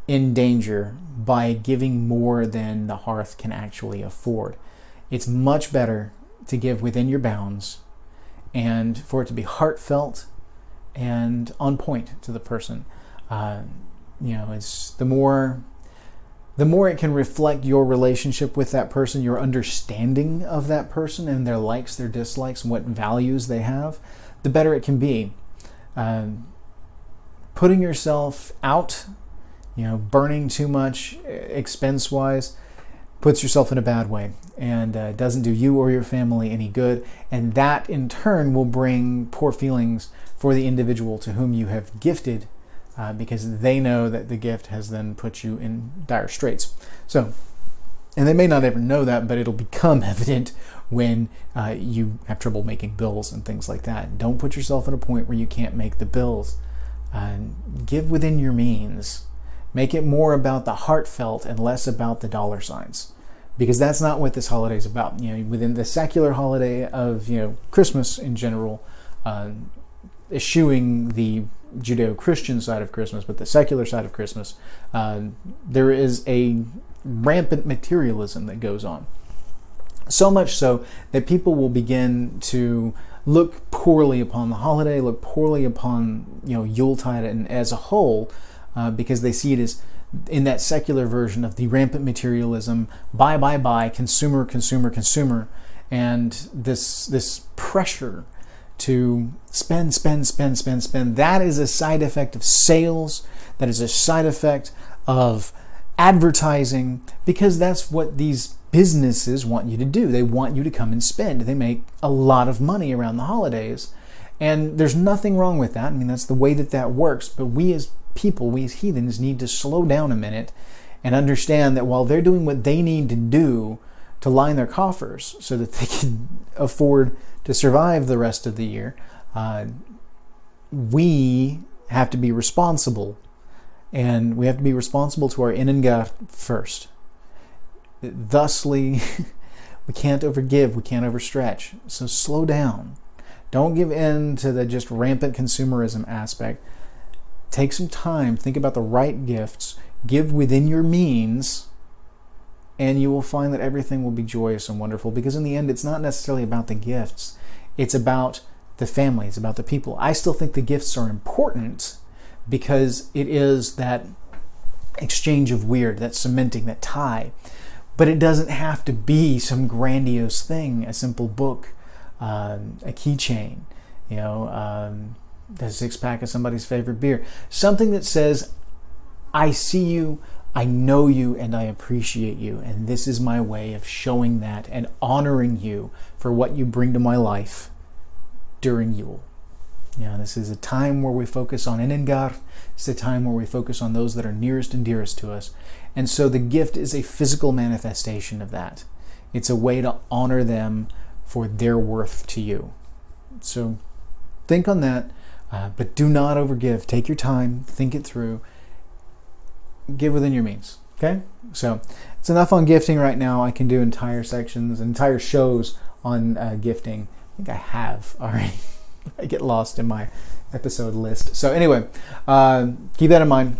in danger by giving more than the hearth can actually afford. It's much better to give within your bounds and for it to be heartfelt and on point to the person. It's the more it can reflect your relationship with that person, your understanding of that person and their likes, their dislikes, and what values they have, the better it can be. Putting yourself out, burning too much expense-wise, puts yourself in a bad way and doesn't do you or your family any good. And that in turn will bring poor feelings for the individual to whom you have gifted, because they know that the gift has then put you in dire straits. So, and they may not ever know that, but it'll become evident when you have trouble making bills and things like that. Don't put yourself at a point where you can't make the bills. Give within your means. Make it more about the heartfelt and less about the dollar signs, because that's not what this holiday is about. Within the secular holiday of Christmas in general, eschewing the Judeo-Christian side of Christmas, but the secular side of Christmas, there is a rampant materialism that goes on. So much so that people will begin to look poorly upon the holiday, look poorly upon Yuletide and as a whole, because they see it as in that secular version of the rampant materialism, buy, consumer, and this pressure to spend. That is a side effect of sales. That is a side effect of advertising, because that's what these businesses want you to do. They want you to come and spend. They make a lot of money around the holidays, and there's nothing wrong with that. I mean, that's the way that works. But we as people, we as heathens, need to slow down a minute and understand that while they're doing what they need to do to line their coffers so that they can afford to survive the rest of the year, we have to be responsible. And we have to be responsible to our innengar first. Thusly, we can't overgive, we can't overstretch. So slow down. Don't give in to the just rampant consumerism aspect. Take some time, think about the right gifts, give within your means, and you will find that everything will be joyous and wonderful, because in the end, it's not necessarily about the gifts. It's about the family, it's about the people. I still think the gifts are important, because it is that exchange of weird, that cementing, that tie. But it doesn't have to be some grandiose thing, a simple book, a keychain, a six-pack of somebody's favorite beer. Something that says, I see you, I know you, and I appreciate you. And this is my way of showing that and honoring you for what you bring to my life during Yule. This is a time where we focus on Inengar. It's a time where we focus on those that are nearest and dearest to us. And so the gift is a physical manifestation of that. It's a way to honor them for their worth to you. So think on that, but do not overgive. Take your time, think it through, give within your means. Okay? So it's enough on gifting right now. I can do entire sections, entire shows on gifting. I think I have already. I get lost in my episode list. So anyway, keep that in mind.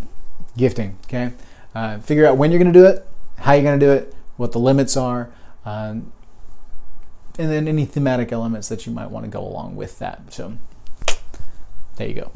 Gifting, okay? Figure out when you're going to do it, how you're going to do it, what the limits are, and then any thematic elements that you might want to go along with that. So there you go.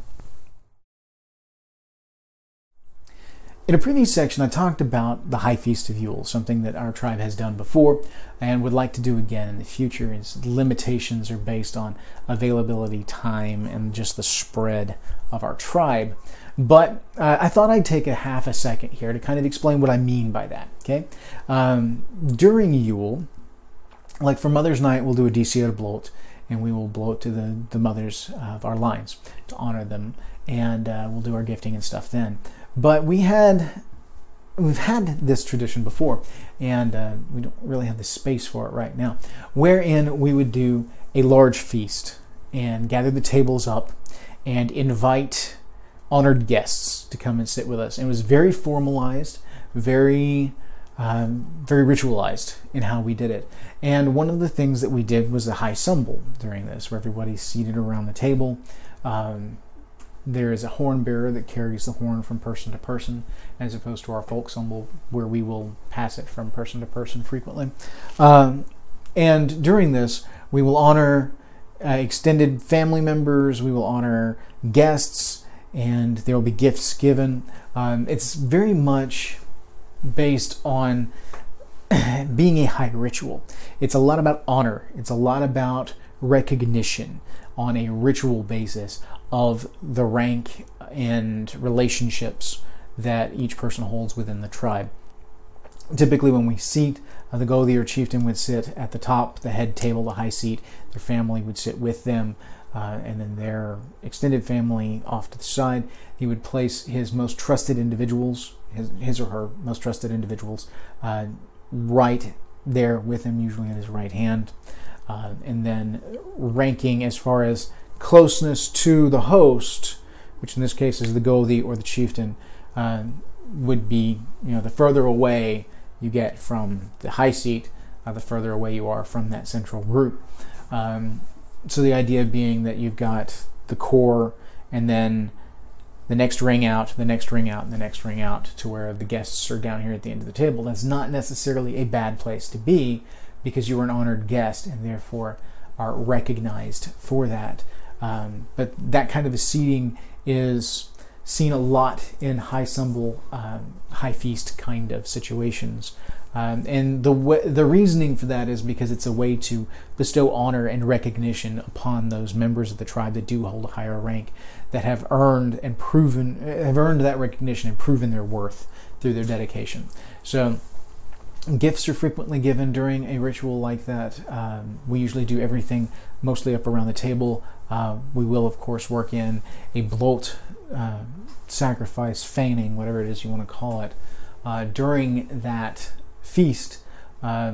In a previous section, I talked about the High Feast of Yule, something that our tribe has done before and would like to do again in the future. Its limitations are based on availability, time, and just the spread of our tribe. But I thought I'd take a half a second here to kind of explain what I mean by that. Okay, during Yule, like for Mother's Night, we'll do a DCR bloat, and we will bloat to the mothers of our lines to honor them, and we'll do our gifting and stuff then. But we've had this tradition before, and we don't really have the space for it right now, wherein we would do a large feast and gather the tables up and invite honored guests to come and sit with us. And it was very formalized, very ritualized in how we did it. And one of the things that we did was a high sumble during this, where everybody's seated around the table. There is a horn bearer that carries the horn from person to person, as opposed to our folk sumble, where we will pass it from person to person frequently. And during this, we will honor extended family members, we will honor guests, and there will be gifts given. It's very much based on being a high ritual. It's a lot about honor. It's a lot about recognition on a ritual basis of the rank and relationships that each person holds within the tribe. Typically when we seat, the Gothi or chieftain would sit at the top, the head table, the high seat. Their family would sit with them, and then their extended family off to the side. He would place his most trusted individuals, his or her most trusted individuals, right there with him, usually in his right hand. And then ranking as far as closeness to the host, which in this case is the Gothi or the chieftain, would be, the further away you get from the high seat, the further away you are from that central group. So the idea being that you've got the core, and then the next ring out, the next ring out, and the next ring out to where the guests are down here at the end of the table. That's not necessarily a bad place to be, because you are an honored guest and therefore are recognized for that. But that kind of a seating is seen a lot in high symbol, high feast kind of situations. And the reasoning for that is because it's a way to bestow honor and recognition upon those members of the tribe that do hold a higher rank, that have earned that recognition and proven their worth through their dedication. So gifts are frequently given during a ritual like that. We usually do everything mostly up around the table. We will, of course, work in a bloat, sacrifice, feigning, whatever it is you want to call it, during that feast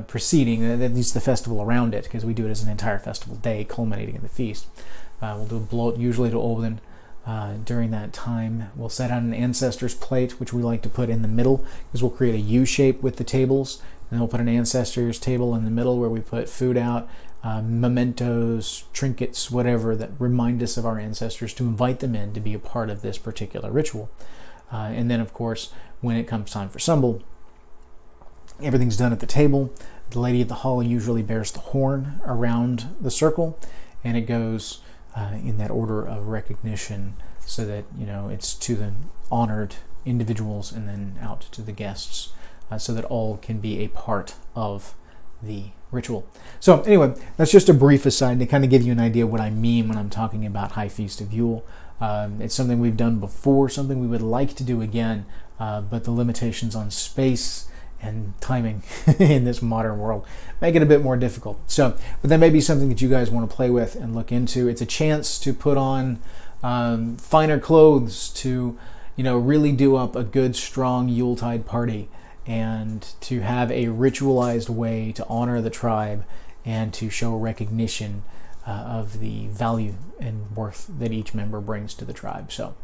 preceding, at least the festival around it, because we do it as an entire festival day culminating in the feast. We'll do a bloat usually to Olden. During that time, we'll set out an ancestor's plate, which we like to put in the middle, because we'll create a U shape with the tables, and then we'll put an ancestor's table in the middle where we put food out, mementos, trinkets, whatever that remind us of our ancestors, to invite them in to be a part of this particular ritual. And then, of course, when it comes time for Sumbel, everything's done at the table. The lady at the hall usually bears the horn around the circle, and it goes in that order of recognition, so that it's to the honored individuals and then out to the guests, so that all can be a part of the ritual. So anyway, that's just a brief aside to kind of give you an idea of what I mean when I'm talking about High Feast of Yule. It's something we've done before, something we would like to do again, but the limitations on space and timing in this modern world make it a bit more difficult. So, but that may be something that you guys want to play with and look into. It's a chance to put on finer clothes, to really do up a good, strong Yuletide party, and to have a ritualized way to honor the tribe and to show recognition of the value and worth that each member brings to the tribe. So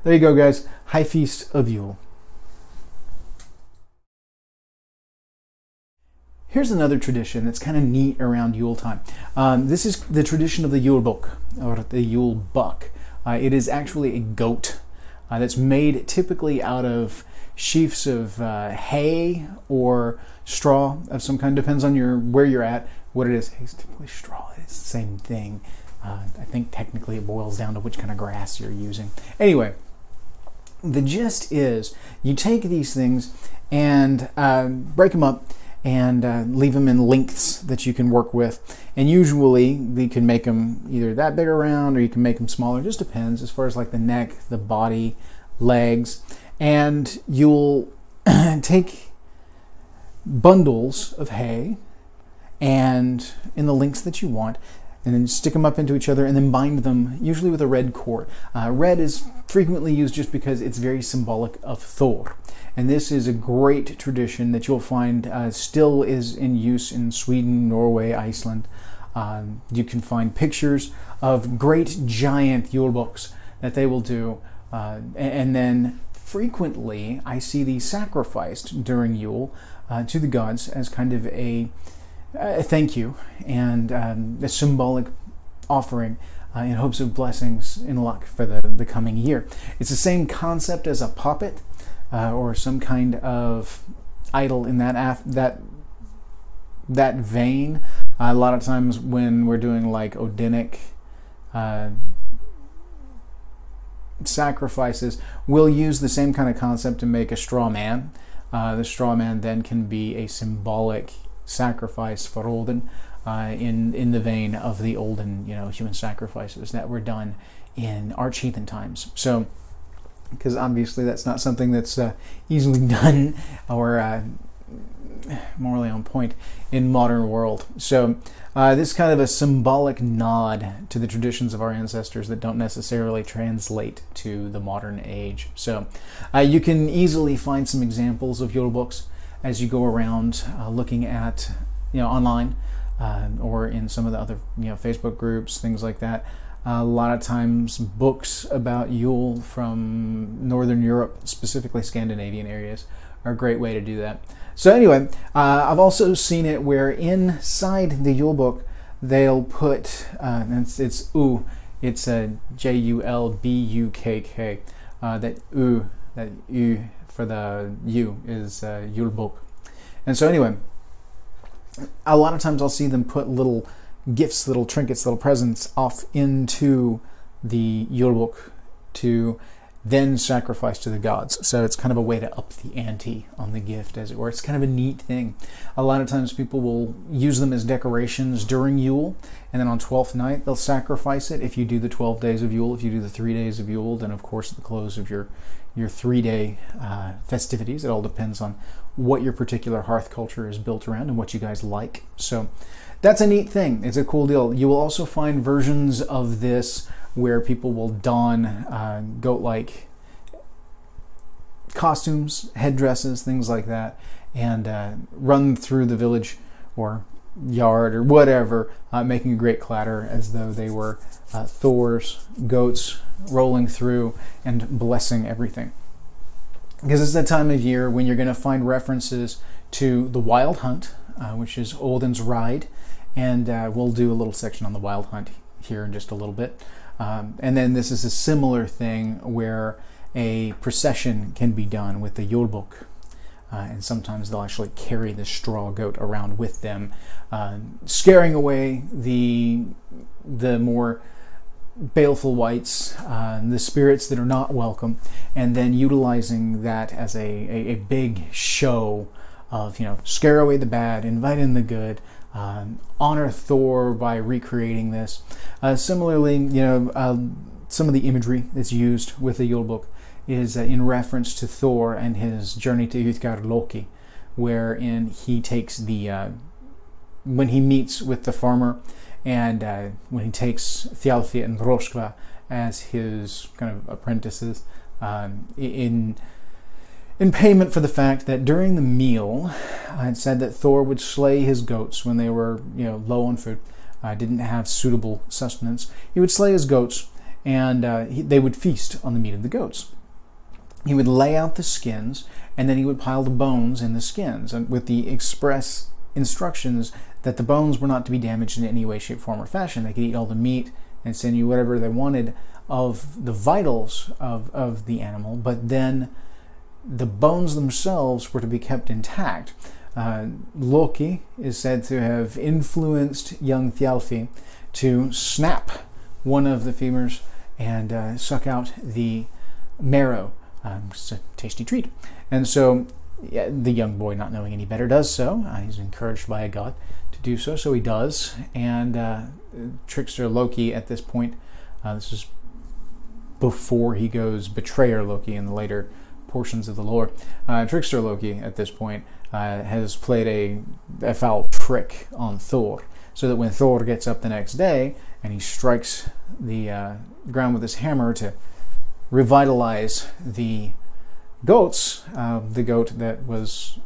there you go, guys. High Feast of Yule. Here's another tradition that's kind of neat around Yule time. This is the tradition of the Julebuk, or the Yule buck. It is actually a goat that's made typically out of sheafs of hay or straw of some kind. Depends on where you're at, what it is. It's typically straw. It's the same thing. I think technically it boils down to which kind of grass you're using. Anyway, the gist is you take these things and break them up, and leave them in lengths that you can work with. And usually you can make them either that big around, or you can make them smaller. It just depends as far as like the neck, the body, legs. And you'll take bundles of hay and in the lengths that you want, and then stick them up into each other and then bind them, usually with a red cord. Red is frequently used just because it's very symbolic of Thor. And this is a great tradition that you'll find still is in use in Sweden, Norway, Iceland. You can find pictures of great giant Julebuks that they will do. And then frequently I see these sacrificed during Yule to the gods as kind of a thank you and a symbolic offering in hopes of blessings in luck for the coming year. It's the same concept as a puppet or some kind of idol in that vein. A lot of times when we're doing like Odinic sacrifices, we'll use the same kind of concept to make a straw man. The straw man then can be a symbolic sacrifice for Olden, in the vein of the olden human sacrifices that were done in arch-heathen times. So, because obviously that's not something that's easily done or morally on point in modern world. So this is kind of a symbolic nod to the traditions of our ancestors that don't necessarily translate to the modern age. So you can easily find some examples of Yule books as you go around looking at online. or in some of the other Facebook groups, things like that. A lot of times books about Yule from Northern Europe, specifically Scandinavian areas, are a great way to do that. So anyway, I've also seen it where inside the Yule book they'll put, it's a Julbukk, that U for the U is Yule book. And so anyway, a lot of times I'll see them put little gifts, little trinkets, little presents off into the Yule book to then sacrifice to the gods. So it's kind of a way to up the ante on the gift, as it were. It's kind of a neat thing. A lot of times people will use them as decorations during Yule, and then on 12th night they'll sacrifice it. If you do the 12 days of Yule, if you do the 3 days of Yule, then of course at the close of your 3-day festivities. It all depends on what your particular hearth culture is built around and what you guys like. So that's a neat thing. It's a cool deal. You will also find versions of this where people will don goat-like costumes, headdresses, things like that, and run through the village or yard or whatever, making a great clatter as though they were Thor's goats rolling through and blessing everything. Because it's that time of year when you're going to find references to the Wild Hunt, which is Odin's ride, and we'll do a little section on the Wild Hunt here in just a little bit. And then this is a similar thing where a procession can be done with the Julbuk. And sometimes they'll actually carry the straw goat around with them, scaring away the more baleful wights, the spirits that are not welcome, and then utilizing that as a big show of, scare away the bad, invite in the good, honor Thor by recreating this. Similarly, some of the imagery that's used with the Yule book is in reference to Thor and his journey to Utgard Loki, wherein he takes when he meets with the farmer, and when he takes Thjalfi and Roskva as his kind of apprentices, in payment for the fact that during the meal, it said that Thor would slay his goats when they were, low on food, didn't have suitable sustenance. He would slay his goats, and they would feast on the meat of the goats. He would lay out the skins, and then he would pile the bones in the skins, and with the express instructions that the bones were not to be damaged in any way, shape, form, or fashion. They could eat all the meat and send you whatever they wanted of the vitals of the animal, but then the bones themselves were to be kept intact. Loki is said to have influenced young Thjalfi to snap one of the femurs and suck out the marrow. It's a tasty treat. And so the young boy, not knowing any better, does so. He's encouraged by a god to do so, so he does. And trickster Loki at this point, this is before he goes betrayer Loki in the later portions of the lore. Trickster Loki at this point has played a foul trick on Thor, so that when Thor gets up the next day and he strikes the ground with his hammer to revitalize the goats, the goat that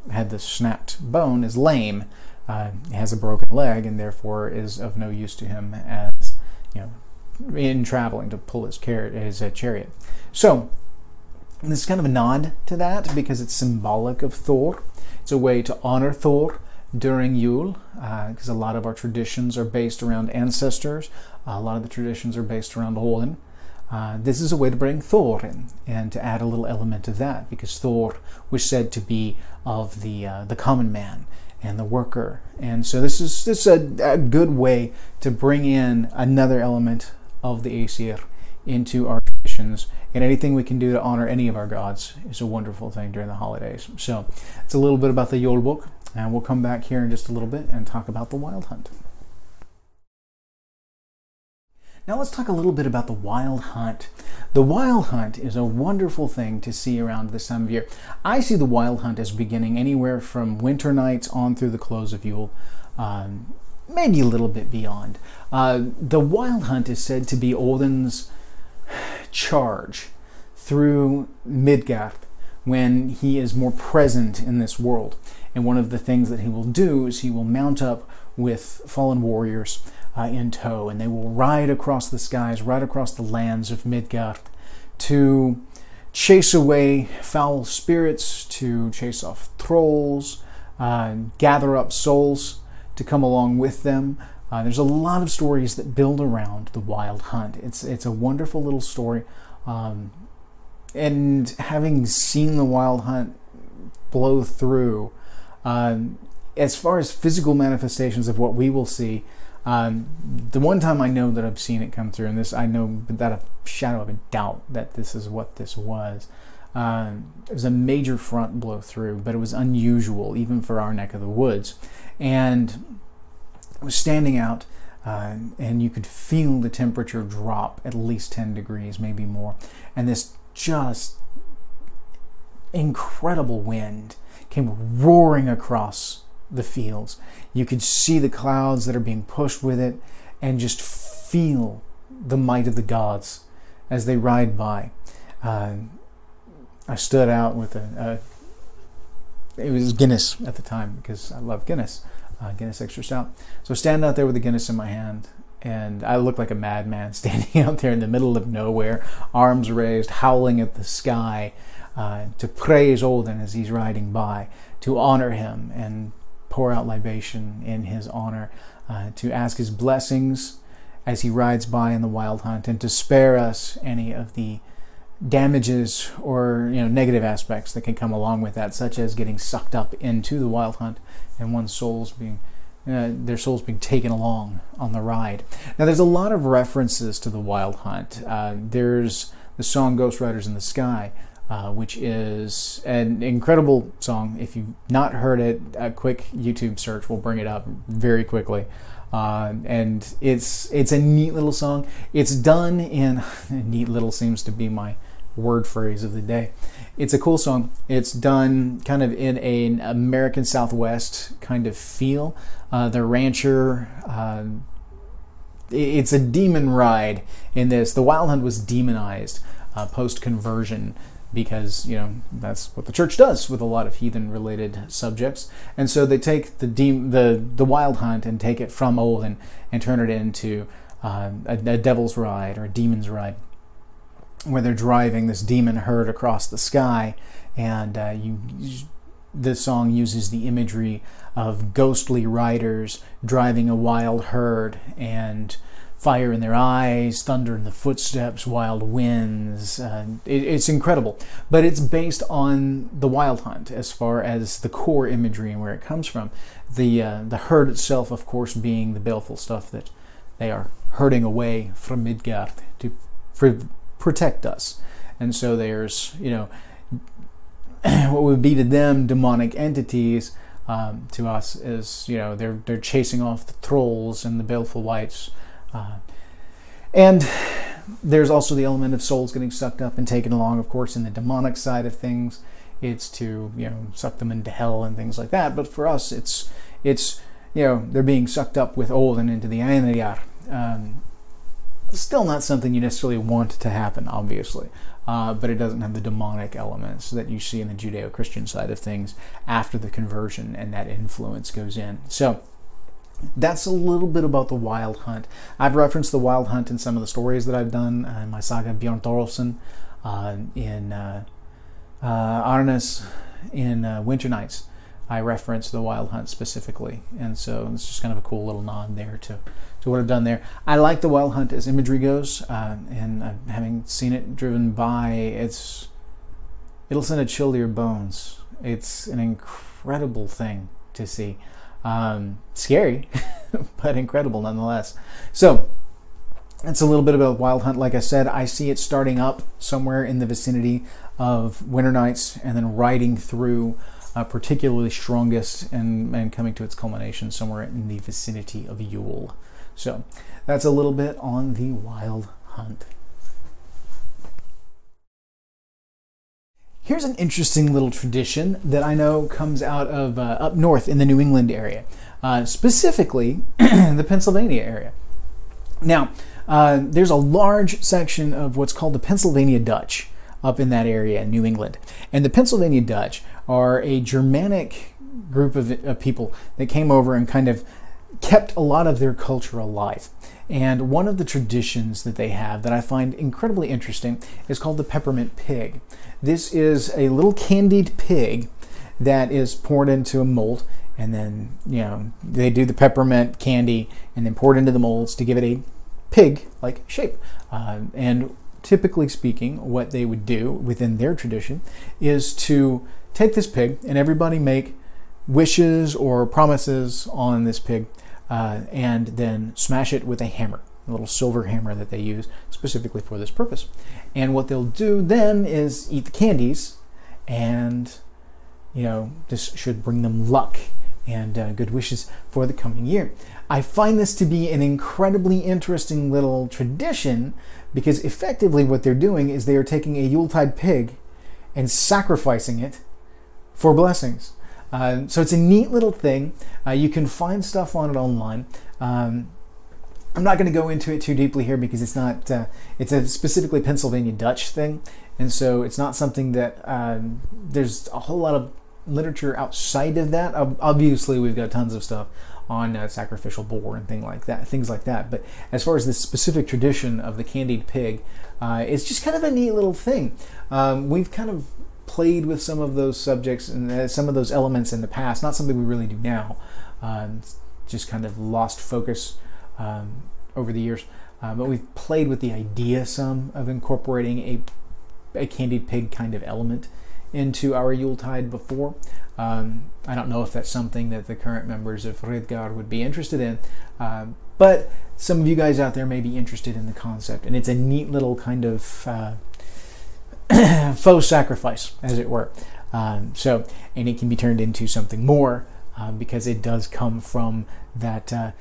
had the snapped bone is lame, has a broken leg, and therefore is of no use to him as in traveling to pull his chariot. So this is kind of a nod to that because it's symbolic of Thor. It's a way to honor Thor during Yule, because a lot of our traditions are based around ancestors. A lot of the traditions are based around Odin. This is a way to bring Thor in and to add a little element of that, because Thor was said to be of the common man and the worker, and so this is a good way to bring in another element of the Aesir into our traditions. And anything we can do to honor any of our gods is a wonderful thing during the holidays. So it's a little bit about the Yule book, and we'll come back here in just a little bit and talk about the Wild Hunt. Now let's talk a little bit about the Wild Hunt. The Wild Hunt is a wonderful thing to see around this time of year. I see the Wild Hunt as beginning anywhere from winter nights on through the close of Yule, maybe a little bit beyond. The Wild Hunt is said to be Odin's charge through Midgard when he is more present in this world. And one of the things that he will do is he will mount up with fallen warriors in tow, and they will ride across the skies, ride across the lands of Midgard to chase away foul spirits, to chase off trolls, gather up souls to come along with them. There's a lot of stories that build around the Wild Hunt. It's a wonderful little story. And having seen the Wild Hunt blow through, as far as physical manifestations of what we will see, the one time I know that I've seen it come through, and this I know without a shadow of a doubt that this is what this was. It was a major front blow through, but it was unusual even for our neck of the woods. And it was standing out, and you could feel the temperature drop at least 10 degrees, maybe more. And this just incredible wind came roaring across the fields. You could see the clouds that are being pushed with it and just feel the might of the gods as they ride by. I stood out with it was Guinness at the time because I love Guinness, Guinness Extra Stout. So standing out there with the Guinness in my hand, and I looked like a madman standing out there in the middle of nowhere, arms raised, howling at the sky, to praise Odin as he's riding by, to honor him and pour out libation in his honor, to ask his blessings as he rides by in the Wild Hunt, and to spare us any of the damages or negative aspects that can come along with that, such as getting sucked up into the Wild Hunt and one's souls being their souls being taken along on the ride. Now, there's a lot of references to the Wild Hunt. There's the song Ghost Riders in the Sky, which is an incredible song. If you've not heard it, a quick YouTube search will bring it up very quickly. And it's a neat little song. It's done in neat little seems to be my word phrase of the day. It's a cool song. It's done kind of in an American Southwest kind of feel. The rancher, it's a demon ride in this. The Wild Hunt was demonized post-conversion, because that's what the church does with a lot of heathen-related subjects, and so they take the Wild Hunt and take it from Odin and turn it into a devil's ride or a demon's ride, where they're driving this demon herd across the sky, and this song uses the imagery of ghostly riders driving a wild herd, and fire in their eyes, thunder in the footsteps, wild winds. It's incredible. But it's based on the Wild Hunt as far as the core imagery and where it comes from. The herd itself, of course, being the baleful stuff that they are herding away from Midgard to protect us. And so there's, what would be to them demonic entities, to us is, they're chasing off the trolls and the baleful wights. And there's also the element of souls getting sucked up and taken along, of course, in the demonic side of things. It's to, suck them into hell and things like that. But for us, it's they're being sucked up with Odin into the Einrjar. Still not something you necessarily want to happen, obviously. But it doesn't have the demonic elements that you see in the Judeo-Christian side of things after the conversion, and that influence goes in. So that's a little bit about the Wild Hunt. I've referenced the Wild Hunt in some of the stories that I've done in my saga Bjorn Thorolfsson, in Arnes, in Winter Nights. I reference the Wild Hunt specifically, and so it's just kind of a cool little nod there to what I've done there. I like the Wild Hunt as imagery goes, and having seen it driven by, it'll send a chill to your bones. It's an incredible thing to see. Scary, but incredible nonetheless. So that's a little bit about Wild Hunt. Like I said, I see it starting up somewhere in the vicinity of Winter Nights and then riding through particularly strongest and coming to its culmination somewhere in the vicinity of Yule. So that's a little bit on the Wild Hunt. Here's an interesting little tradition that I know comes out of up north in the New England area, specifically the Pennsylvania area. Now, there's a large section of what's called the Pennsylvania Dutch up in that area in New England. And the Pennsylvania Dutch are a Germanic group of people that came over and kind of kept a lot of their culture alive. And one of the traditions that they have that I find incredibly interesting is called the peppermint pig. This is a little candied pig that is poured into a mold, and then, you know, they do the peppermint candy and then pour it into the molds to give it a pig-like shape. And typically speaking, what they would do within their tradition is to take this pig and everybody make wishes or promises on this pig, and then smash it with a hammer, a little silver hammer that they use specifically for this purpose. And what they'll do then is eat the candies, and, you know, this should bring them luck and good wishes for the coming year. I find this to be an incredibly interesting little tradition, because effectively what they're doing is they are taking a Yuletide pig and sacrificing it for blessings. So it's a neat little thing. You can find stuff on it online. I'm not going to go into it too deeply here because it's not. It's a specifically Pennsylvania Dutch thing, and so it's not something that there's a whole lot of literature outside of that. Obviously, we've got tons of stuff on sacrificial boar and things like that. But as far as this specific tradition of the candied pig, it's just kind of a neat little thing. We've kind of played with some of those subjects and some of those elements in the past. Not something we really do now. Just kind of lost focus over the years. But we've played with the idea some of incorporating a candied pig kind of element into our Yuletide before. I don't know if that's something that the current members of Redgar would be interested in, but some of you guys out there may be interested in the concept, and it's a neat little kind of faux sacrifice, as it were. And it can be turned into something more because it does come from that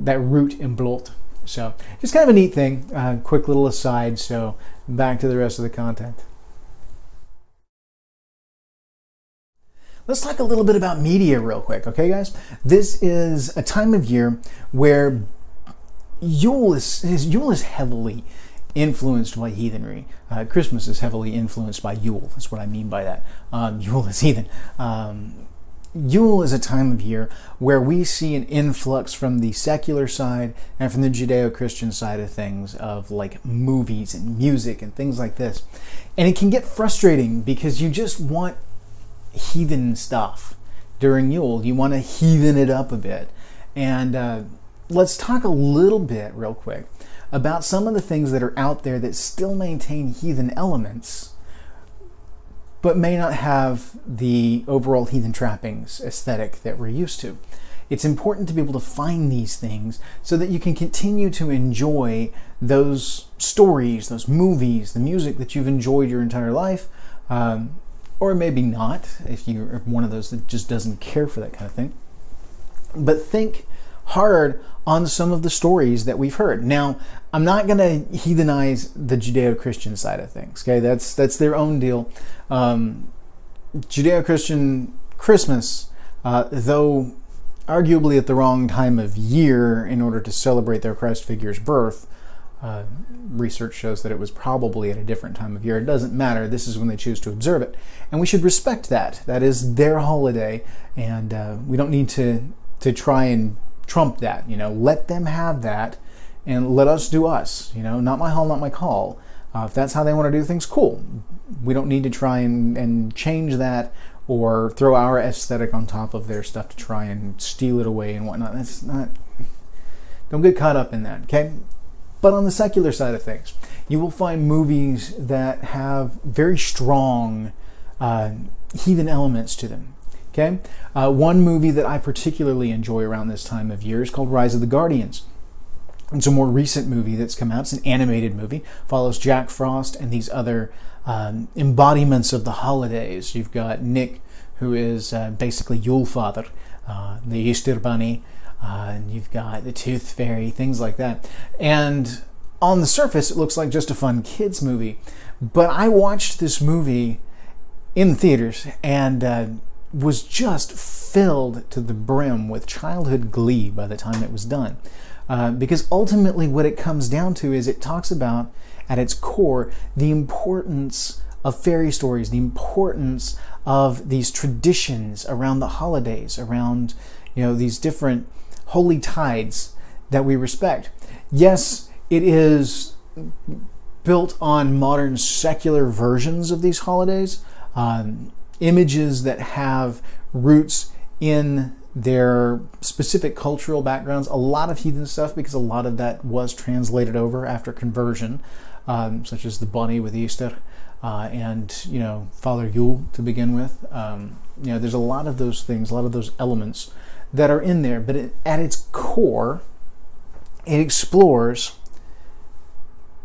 root in blot. So just kind of a neat thing. Quick little aside. So back to the rest of the content. Let's talk a little bit about media real quick, okay, guys? This is a time of year where Yule is heavily influenced by heathenry. Christmas is heavily influenced by Yule. That's what I mean by that. Yule is heathen. Yule is a time of year where we see an influx from the secular side and from the Judeo-Christian side of things, of like movies and music and things like this. And it can get frustrating because you just want heathen stuff during Yule. You want to heathen it up a bit. And let's talk a little bit real quick about some of the things that are out there that still maintain heathen elements but may not have the overall heathen trappings aesthetic that we're used to. It's important to be able to find these things so that you can continue to enjoy those stories, those movies, the music that you've enjoyed your entire life, or maybe not, if you're one of those that just doesn't care for that kind of thing. But think hard on some of the stories that we've heard. Now, I'm not going to heathenize the Judeo-Christian side of things. Okay, that's their own deal. Judeo-Christian Christmas, though arguably at the wrong time of year in order to celebrate their Christ figure's birth, research shows that it was probably at a different time of year. It doesn't matter. This is when they choose to observe it, and we should respect that. That is their holiday, and we don't need to try and trump that. You know, let them have that, and let us do us. You know, not my hall, not my call. If that's how they want to do things, cool. We don't need to try and change that or throw our aesthetic on top of their stuff to try and steal it away and whatnot. That's not. Don't get caught up in that, okay? But on the secular side of things, you will find movies that have very strong heathen elements to them. Okay, one movie that I particularly enjoy around this time of year is called Rise of the Guardians. It's a more recent movie that's come out. It's an animated movie. Follows Jack Frost and these other embodiments of the holidays. You've got Nick, who is basically Yule Father, the Easter Bunny, and you've got the Tooth Fairy, things like that. And on the surface, it looks like just a fun kids movie. But I watched this movie in theaters and was just filled to the brim with childhood glee by the time it was done. Because ultimately what it comes down to is it talks about, at its core, the importance of fairy stories, the importance of these traditions around the holidays, around, you know, these different holy tides that we respect. Yes, it is built on modern secular versions of these holidays, images that have roots in their specific cultural backgrounds, a lot of heathen stuff, because a lot of that was translated over after conversion, such as the bunny with Easter, and Father Yule to begin with. There's a lot of those things, a lot of those elements that are in there, but at its core, it explores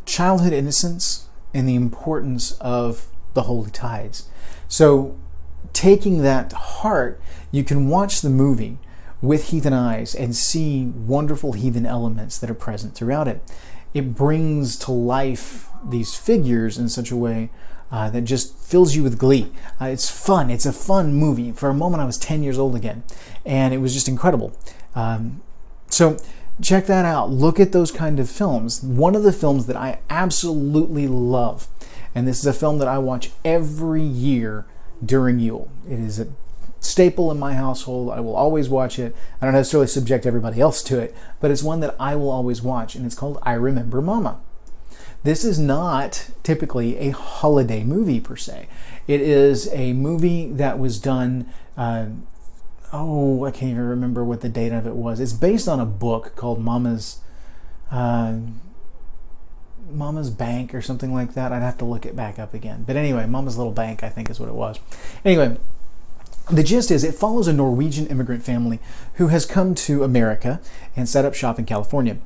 childhood innocence and the importance of the holy tides. So taking that to heart, you can watch the movie with heathen eyes and see wonderful heathen elements that are present throughout it. It brings to life these figures in such a way that just fills you with glee. It's fun. It's a fun movie. For a moment, I was 10 years old again, and it was just incredible. So check that out. Look at those kind of films. One of the films that I absolutely love, and this is a film that I watch every year during Yule. It is a staple in my household. I will always watch it. I don't necessarily subject everybody else to it, but it's one that I will always watch, and it's called I Remember Mama. This is not typically a holiday movie per se. It is a movie that was done, I can't even remember what the date of it was. It's based on a book called Mama's Bank or something like that. I'd have to look it back up again. But anyway, Mama's Little Bank, I think is what it was. Anyway, the gist is it follows a Norwegian immigrant family who has come to America and set up shop in California.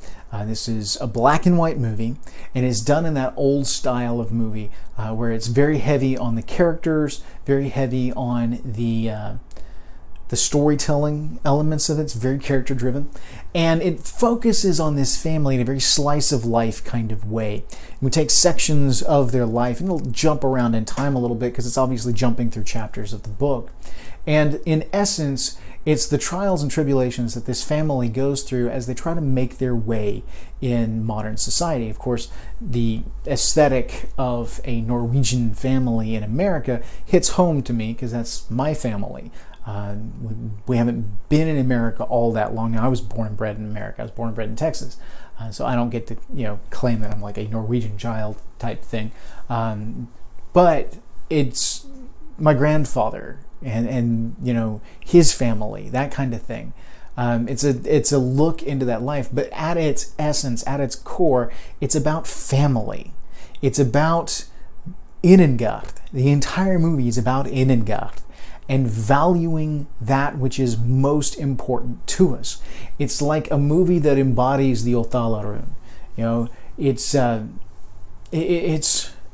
This is a black and white movie, and is done in that old style of movie where it's very heavy on the characters, very heavy on the storytelling elements of it. It's very character driven, and it focuses on this family in a very slice of life kind of way. And we take sections of their life, and it'll jump around in time a little bit because it's obviously jumping through chapters of the book. And in essence, it's the trials and tribulations that this family goes through as they try to make their way in modern society. Of course, the aesthetic of a Norwegian family in America hits home to me because that's my family. We haven't been in America all that long now. I was born and bred in America. I was born and bred in Texas. So I don't get to claim that I'm like a Norwegian child type thing. But it's my grandfather and his family, that kind of thing. It's a look into that life, but at its essence, at its core, it's about family. It's about Innengarth. The entire movie is about Innengarth and valuing that which is most important to us. It's like a movie that embodies the Othalarun. It's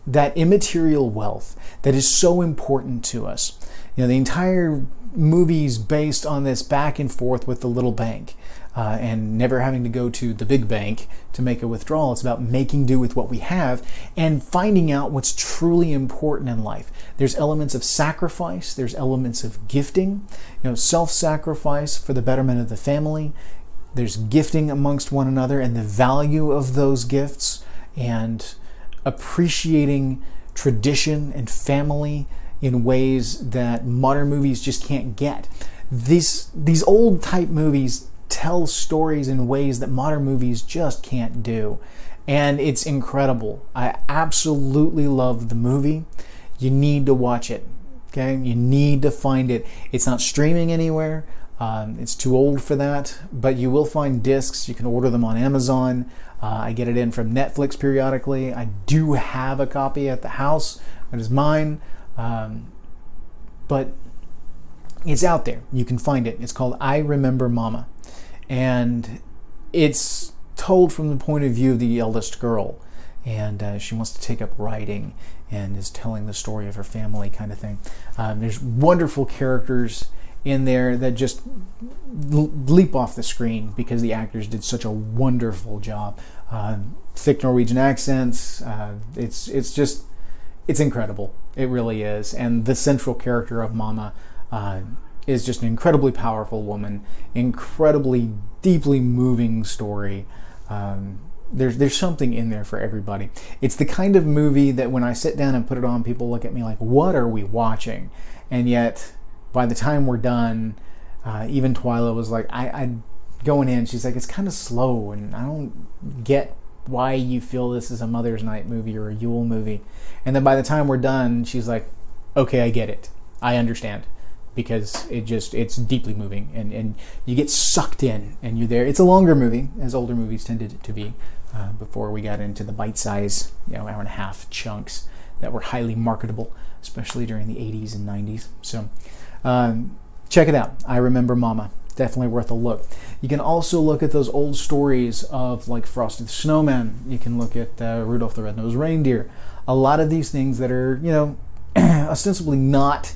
that immaterial wealth that is so important to us. The entire movie's based on this back and forth with the little bank and never having to go to the big bank to make a withdrawal. It's about making do with what we have and finding out what's truly important in life. There's elements of sacrifice. There's elements of gifting, self-sacrifice for the betterment of the family. There's gifting amongst one another and the value of those gifts, and appreciating tradition and family in ways that modern movies just can't get. These old type movies tell stories in ways that modern movies just can't do, and it's incredible. I absolutely love the movie. You need to watch it. Okay, you need to find it. It's not streaming anywhere. It's too old for that, but you will find discs. You can order them on Amazon. I get it in from Netflix periodically. I do have a copy at the house. It is mine. But it's out there. You can find it. It's called I Remember Mama. And it's told from the point of view of the eldest girl. And she wants to take up writing and is telling the story of her family kind of thing. There's wonderful characters in there that just leap off the screen because the actors did such a wonderful job. Thick Norwegian accents. It's incredible. It really is. And the central character of Mama is just an incredibly powerful woman, incredibly deeply moving story. There's something in there for everybody. It's the kind of movie that when I sit down and put it on, people look at me like, what are we watching? And yet, by the time we're done, even Twyla was like, I going in, she's like, it's kind of slow, and I don't get why you feel this is a Mother's Night movie or a Yule movie. And then by the time we're done, she's like, okay, I get it. I understand. Because it's deeply moving, and you get sucked in, and you're there. It's a longer movie, as older movies tended to be, before we got into the bite-size, hour and a half chunks that were highly marketable, especially during the 80s and 90s. So check it out. I Remember Mama. Definitely worth a look. You can also look at those old stories of like Frosty the Snowman. You can look at Rudolph the Red-Nosed Reindeer. A lot of these things that are, ostensibly not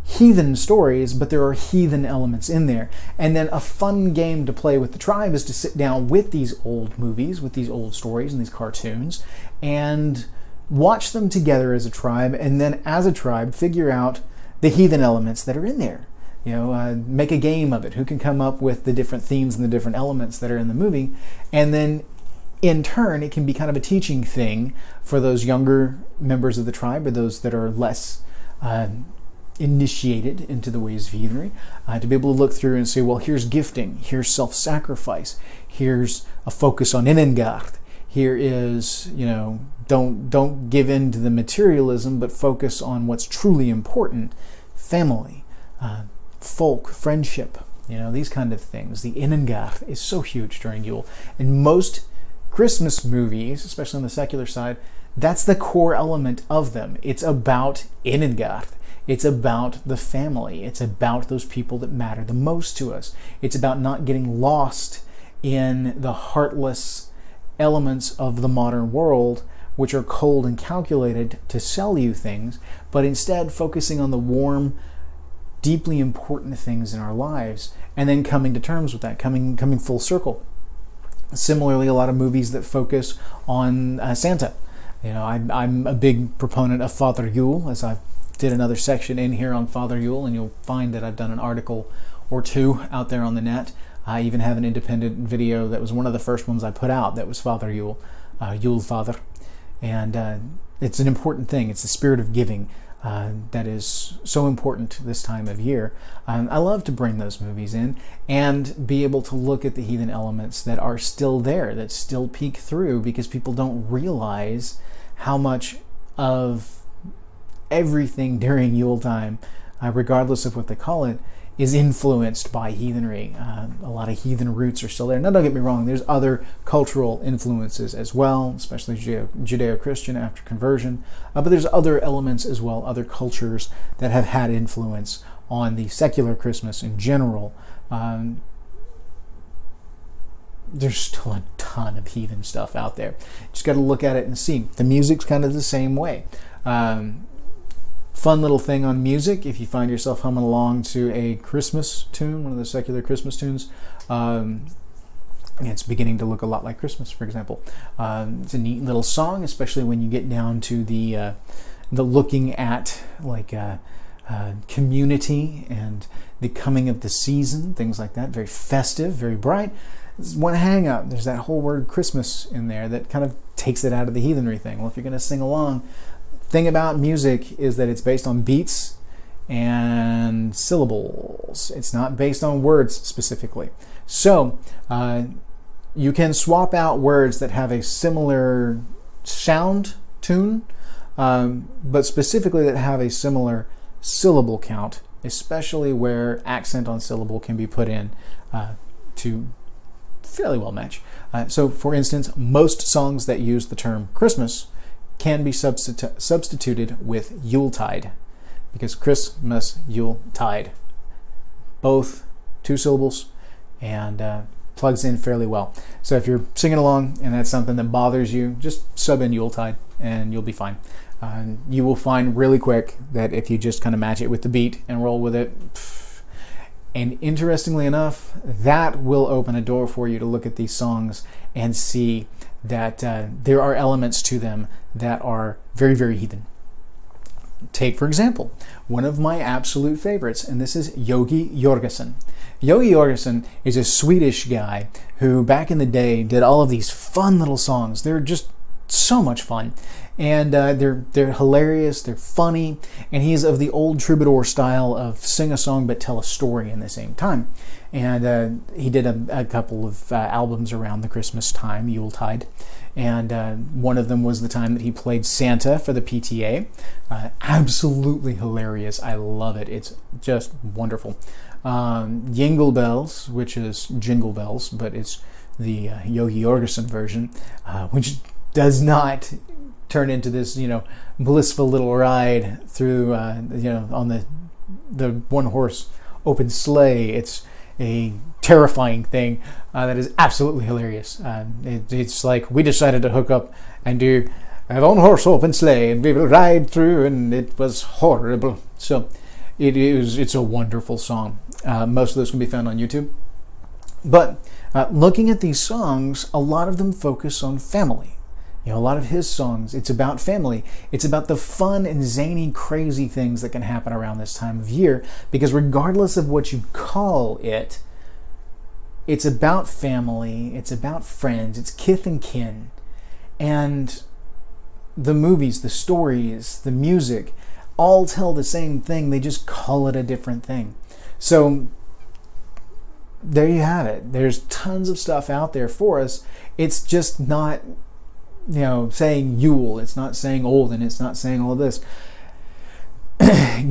heathen stories, but there are heathen elements in there. And then a fun game to play with the tribe is to sit down with these old movies, with these old stories and these cartoons, and watch them together as a tribe, and then as a tribe figure out the heathen elements that are in there. Make a game of it. Who can come up with the different themes and the different elements that are in the movie? And then in turn, it can be kind of a teaching thing for those younger members of the tribe, or those that are less initiated into the ways of heathenry, to be able to look through and say, well, here's gifting, here's self-sacrifice, here's a focus on Innengard, here is, don't give in to the materialism, but focus on what's truly important, family, folk, friendship, these kind of things. The Innengard is so huge during Yule. And most Christmas movies, especially on the secular side, that's the core element of them. It's about Innengard. It's about the family. It's about those people that matter the most to us. It's about not getting lost in the heartless elements of the modern world, which are cold and calculated to sell you things, but instead focusing on the warm, deeply important things in our lives, and then coming to terms with that, coming full circle. Similarly, a lot of movies that focus on Santa. I'm a big proponent of Father Yule, as I did another section in here on Father Yule, and you'll find that I've done an article or two out there on the net. I even have an independent video that was one of the first ones I put out that was Father Yule, Yule Father. And it's an important thing. It's the spirit of giving that is so important this time of year. I love to bring those movies in and be able to look at the heathen elements that are still there, that still peek through, because people don't realize how much of everything during Yuletime, regardless of what they call it, is influenced by heathenry. A lot of heathen roots are still there. Now, don't get me wrong, there's other cultural influences as well, especially Judeo-Christian after conversion, but there's other elements as well, other cultures that have had influence on the secular Christmas in general. There's still a ton of heathen stuff out there. Just got to look at it and see. The music's kind of the same way. Fun little thing on music, if you find yourself humming along to a Christmas tune, one of the secular Christmas tunes, it's beginning to look a lot like Christmas, for example. It's a neat little song, especially when you get down to the looking at like community and the coming of the season, things like that. Very festive, very bright. There's one hang up. There's that whole word Christmas in there that kind of takes it out of the heathenry thing. Well, if you're going to sing along, thing about music is that it's based on beats and syllables. It's not based on words specifically. So you can swap out words that have a similar sound tune, but specifically that have a similar syllable count, especially where accent on syllable can be put in to fairly well match. So for instance, most songs that use the term Christmas can be substituted with Yuletide, because Christmas, Yuletide, both two syllables, and plugs in fairly well. So if you're singing along and that's something that bothers you, just sub in Yuletide and you'll be fine. You will find really quick that if you just kind of match it with the beat and roll with it, and interestingly enough, that will open a door for you to look at these songs and see that there are elements to them that are very, very heathen. Take, for example, one of my absolute favorites, and this is Yogi Jorgensen. Yogi Jorgensen is a Swedish guy who back in the day did all of these fun little songs. They're just so much fun, and they're hilarious, they're funny, and he's of the old troubadour style of sing a song but tell a story in the same time. And he did a couple of albums around the Christmas time, Yuletide, and one of them was the time that he played Santa for the PTA. Absolutely hilarious. I love it. It's just wonderful. Jingle Bells, which is Jingle Bells, but it's the Yogi Jorgensen version, which does not turn into this, blissful little ride through, on the one horse open sleigh. It's a terrifying thing that is absolutely hilarious. It's like we decided to hook up and do a one horse open sleigh and we will ride through, and it was horrible. So it's a wonderful song. Most of those can be found on YouTube. But looking at these songs, a lot of them focus on family. A lot of his songs, it's about family. It's about the fun and zany, crazy things that can happen around this time of year. Because regardless of what you call it, it's about family, it's about friends, it's kith and kin. And the movies, the stories, the music, all tell the same thing. They just call it a different thing. So there you have it. There's tons of stuff out there for us. It's just not, saying Yule. It's not saying Olden. It's not saying all of this.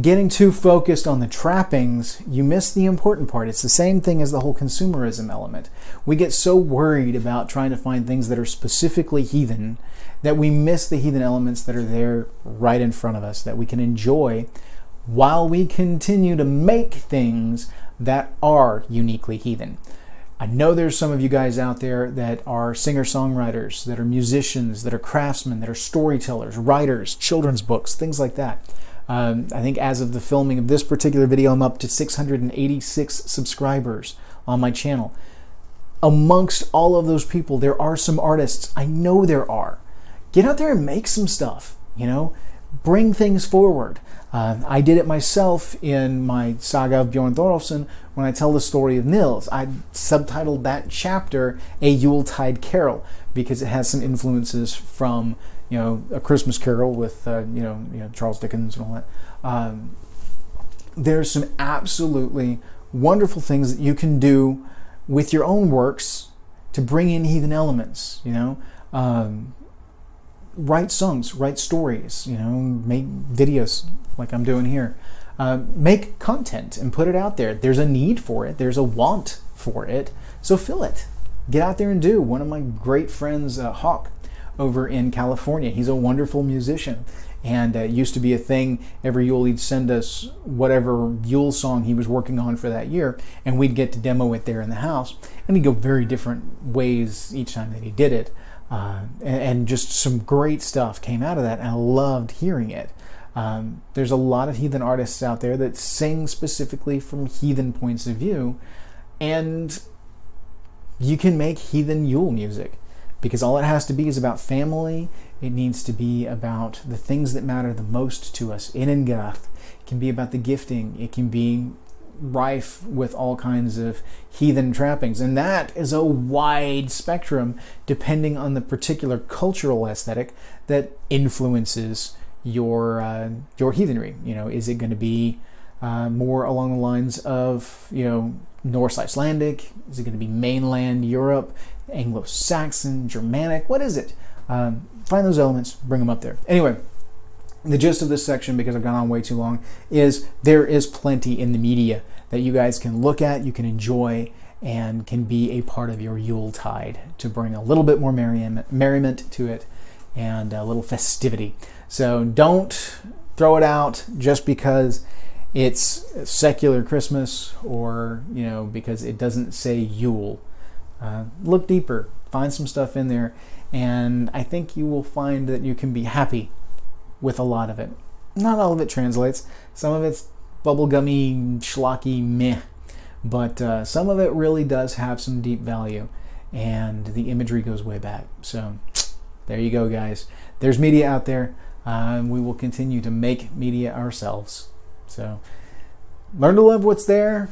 Getting too focused on the trappings, you miss the important part. It's the same thing as the whole consumerism element. We get so worried about trying to find things that are specifically heathen that we miss the heathen elements that are there right in front of us that we can enjoy while we continue to make things that are uniquely heathen. I know there's some of you guys out there that are singer-songwriters, that are musicians, that are craftsmen, that are storytellers, writers, children's books, things like that. I think as of the filming of this particular video, I'm up to 686 subscribers on my channel. Amongst all of those people, there are some artists. I know there are. Get out there and make some stuff, bring things forward. I did it myself in my saga of Bjorn Thorolfsson when I tell the story of Nils. I subtitled that chapter A Yuletide Carol because it has some influences from A Christmas Carol with Charles Dickens and all that. There's some absolutely wonderful things that you can do with your own works to bring in heathen elements. Write songs, write stories, make videos like I'm doing here. Make content and put it out there. There's a need for it. There's a want for it. So fill it. Get out there and do. One of my great friends, Hawk, over in California, he's a wonderful musician. And it used to be a thing. Every Yule he'd send us whatever Yule song he was working on for that year, and we'd get to demo it there in the house. And he'd go very different ways each time that he did it. And just some great stuff came out of that, and I loved hearing it. There's a lot of heathen artists out there that sing specifically from heathen points of view, and you can make heathen Yule music because all it has to be is about family. It needs to be about the things that matter the most to us in Ingath. It can be about the gifting. It can be rife with all kinds of heathen trappings, and that is a wide spectrum depending on the particular cultural aesthetic that influences your heathenry. Is it going to be more along the lines of Norse Icelandic? Is it going to be mainland Europe, Anglo-Saxon, Germanic? What is it? Find those elements, bring them up there. Anyway, the gist of this section, because I've gone on way too long, is there is plenty in the media that you guys can look at, you can enjoy, and can be a part of your Yuletide to bring a little bit more merriment to it and a little festivity. So don't throw it out just because it's secular Christmas or because it doesn't say Yule. Look deeper, find some stuff in there, and I think you will find that you can be happy with a lot of it. Not all of it translates. Some of it's bubblegummy, schlocky, meh. But some of it really does have some deep value, and the imagery goes way back. So there you go, guys. There's media out there. We will continue to make media ourselves. So learn to love what's there.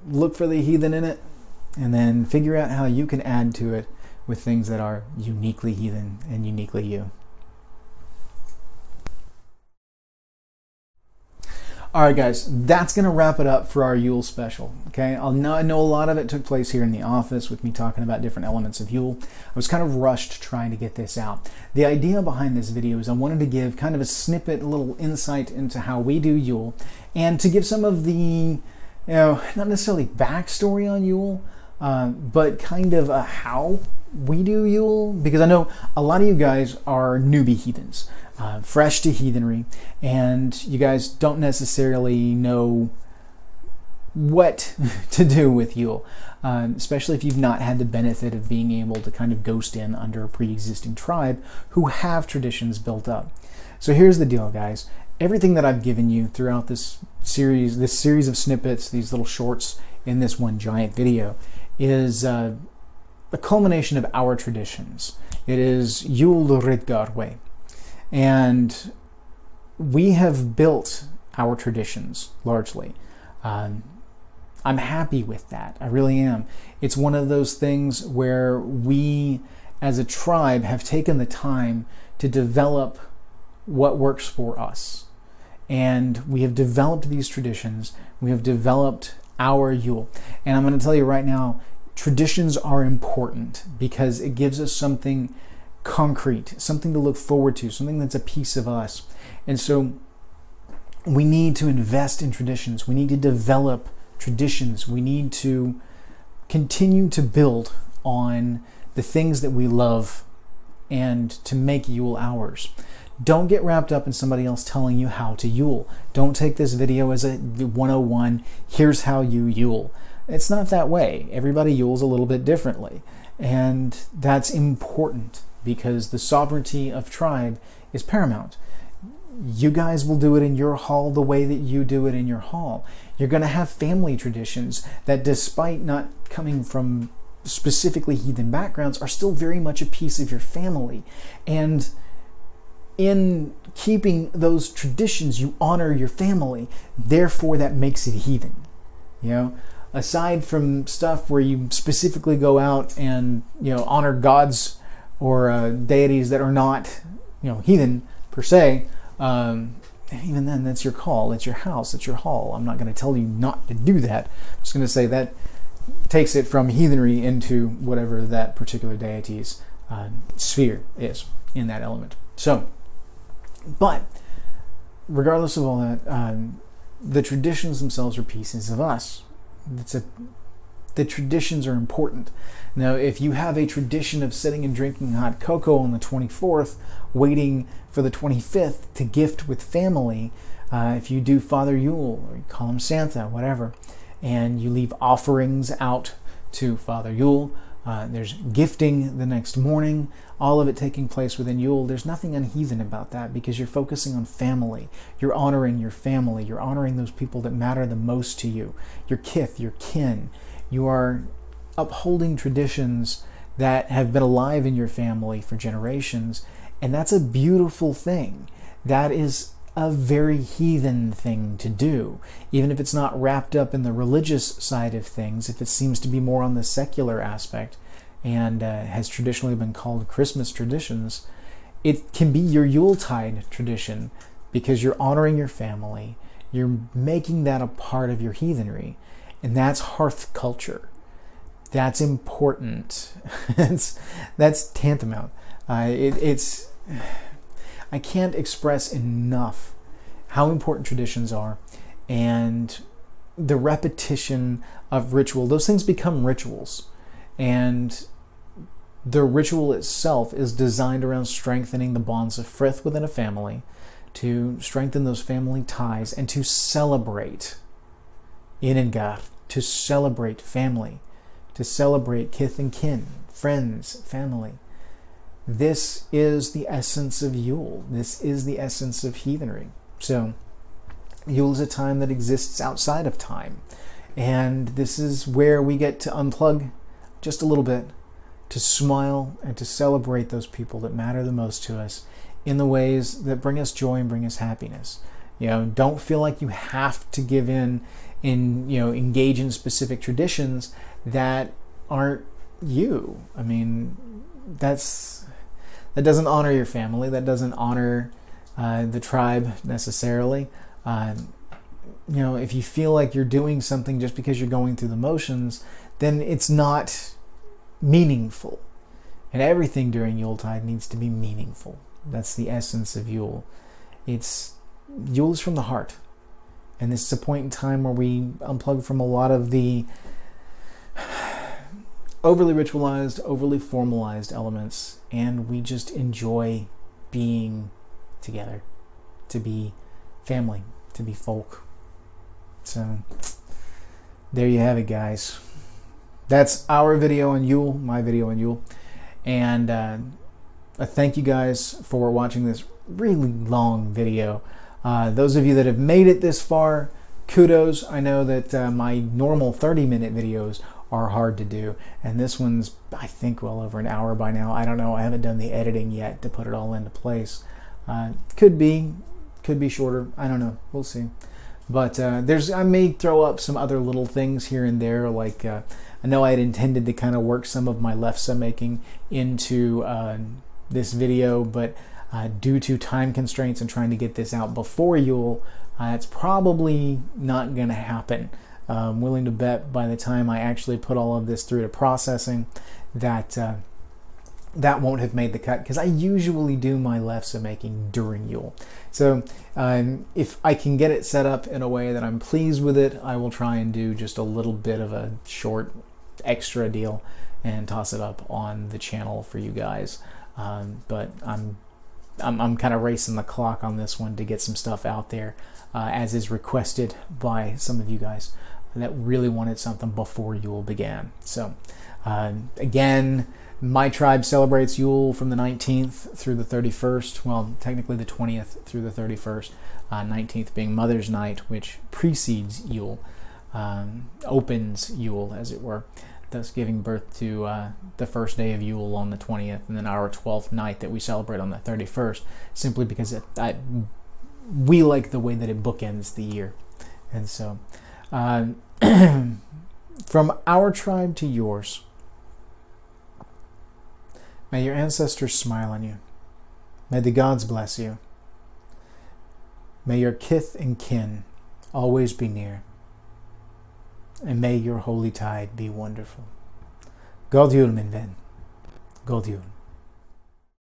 Look for the heathen in it, and then figure out how you can add to it with things that are uniquely heathen and uniquely you. All right, guys, that's going to wrap it up for our Yule special. Okay, I know a lot of it took place here in the office with me talking about different elements of Yule. I was kind of rushed trying to get this out. The idea behind this video is I wanted to give kind of a snippet, a little insight into how we do Yule, and to give some of the, not necessarily backstory on Yule, but kind of how we do Yule, because I know a lot of you guys are newbie heathens. Fresh to heathenry, and you guys don't necessarily know what to do with Yule, especially if you've not had the benefit of being able to kind of ghost in under a pre-existing tribe who have traditions built up. So here's the deal, guys. Everything that I've given you throughout this series of snippets, these little shorts in this one giant video, is a culmination of our traditions. It is Yule Ridgar way. And we have built our traditions largely. I'm happy with that. I really am. It's one of those things where we as a tribe have taken the time to develop what works for us. And we have developed these traditions. We have developed our Yule. And I'm going to tell you right now, traditions are important because it gives us something concrete, something to look forward to, something that's a piece of us. And so we need to invest in traditions. We need to develop traditions. We need to continue to build on the things that we love and to make Yule ours. Don't get wrapped up in somebody else telling you how to Yule. Don't take this video as a 101, here's how you Yule. It's not that way. Everybody Yules a little bit differently. And that's important, because the sovereignty of tribe is paramount. You guys will do it in your hall the way that you do it in your hall. You're going to have family traditions that, despite not coming from specifically heathen backgrounds, are still very much a piece of your family. And in keeping those traditions, you honor your family. Therefore, that makes it heathen. Aside from stuff where you specifically go out and honor gods or deities that are not, heathen per se, even then, that's your call. It's your house. It's your hall. I'm not going to tell you not to do that. I'm just going to say that takes it from heathenry into whatever that particular deity's sphere is in that element. So, but regardless of all that, the traditions themselves are pieces of us. The traditions are important. Now, if you have a tradition of sitting and drinking hot cocoa on the 24th, waiting for the 25th to gift with family, if you do Father Yule, or you call him Santa, whatever, and you leave offerings out to Father Yule, there's gifting the next morning, all of it taking place within Yule. There's nothing unheathen about that, because you're focusing on family. You're honoring your family. You're honoring those people that matter the most to you, your kith, your kin. You are upholding traditions that have been alive in your family for generations, and that's a beautiful thing. That is a very heathen thing to do, even if it's not wrapped up in the religious side of things, if it seems to be more on the secular aspect and has traditionally been called Christmas traditions. It can be your Yuletide tradition because you're honoring your family, you're making that a part of your heathenry, and that's hearth culture. That's important. that's tantamount. I can't express enough how important traditions are, and the repetition of ritual. Those things become rituals, and the ritual itself is designed around strengthening the bonds of frith within a family, to strengthen those family ties, and to celebrate Inengar, to celebrate family, to celebrate kith and kin, friends, family. This is the essence of Yule. This is the essence of heathenry. So Yule is a time that exists outside of time. And this is where we get to unplug just a little bit, to smile and to celebrate those people that matter the most to us in the ways that bring us joy and bring us happiness. Don't feel like you have to give in engage in specific traditions that aren't you. I mean, that doesn't honor your family. That doesn't honor the tribe necessarily. You know, if you feel like you're doing something just because you're going through the motions, then it's not meaningful. And everything during Yuletide needs to be meaningful. That's the essence of Yule. Yule is from the heart. And this is a point in time where we unplug from a lot of the overly ritualized, overly formalized elements, and we just enjoy being together, to be family, to be folk. So there you have it, guys. That's our video on Yule, my video on Yule. And I thank you guys for watching this really long video. Those of you that have made it this far, kudos. I know that my normal 30-minute videos are hard to do, and this one's, I think, well over an hour by now. I don't know. I haven't done the editing yet to put it all into place. Could be shorter. I don't know. We'll see. But I may throw up some other little things here and there, like I know I had intended to kind of work some of my lefse making into this video, but due to time constraints and trying to get this out before Yule, it's probably not going to happen. I'm willing to bet by the time I actually put all of this through to processing that that won't have made the cut, because I usually do my lefse making during Yule. So if I can get it set up in a way that I'm pleased with it, I will try and do just a little bit of a short extra deal and toss it up on the channel for you guys. But I'm kind of racing the clock on this one to get some stuff out there, as is requested by some of you guys that really wanted something before Yule began. So again, my tribe celebrates Yule from the 19th through the 31st. Well, technically the 20th through the 31st. 19th being Mother's Night, which precedes Yule, opens Yule, as it were, thus giving birth to the first day of Yule on the 20th, and then our 12th night that we celebrate on the 31st, simply because we like the way that it bookends the year. And so, from our tribe to yours, may your ancestors smile on you. May the gods bless you. May your kith and kin always be near. And may your holy tide be wonderful. God Yule, min vän. God Yule.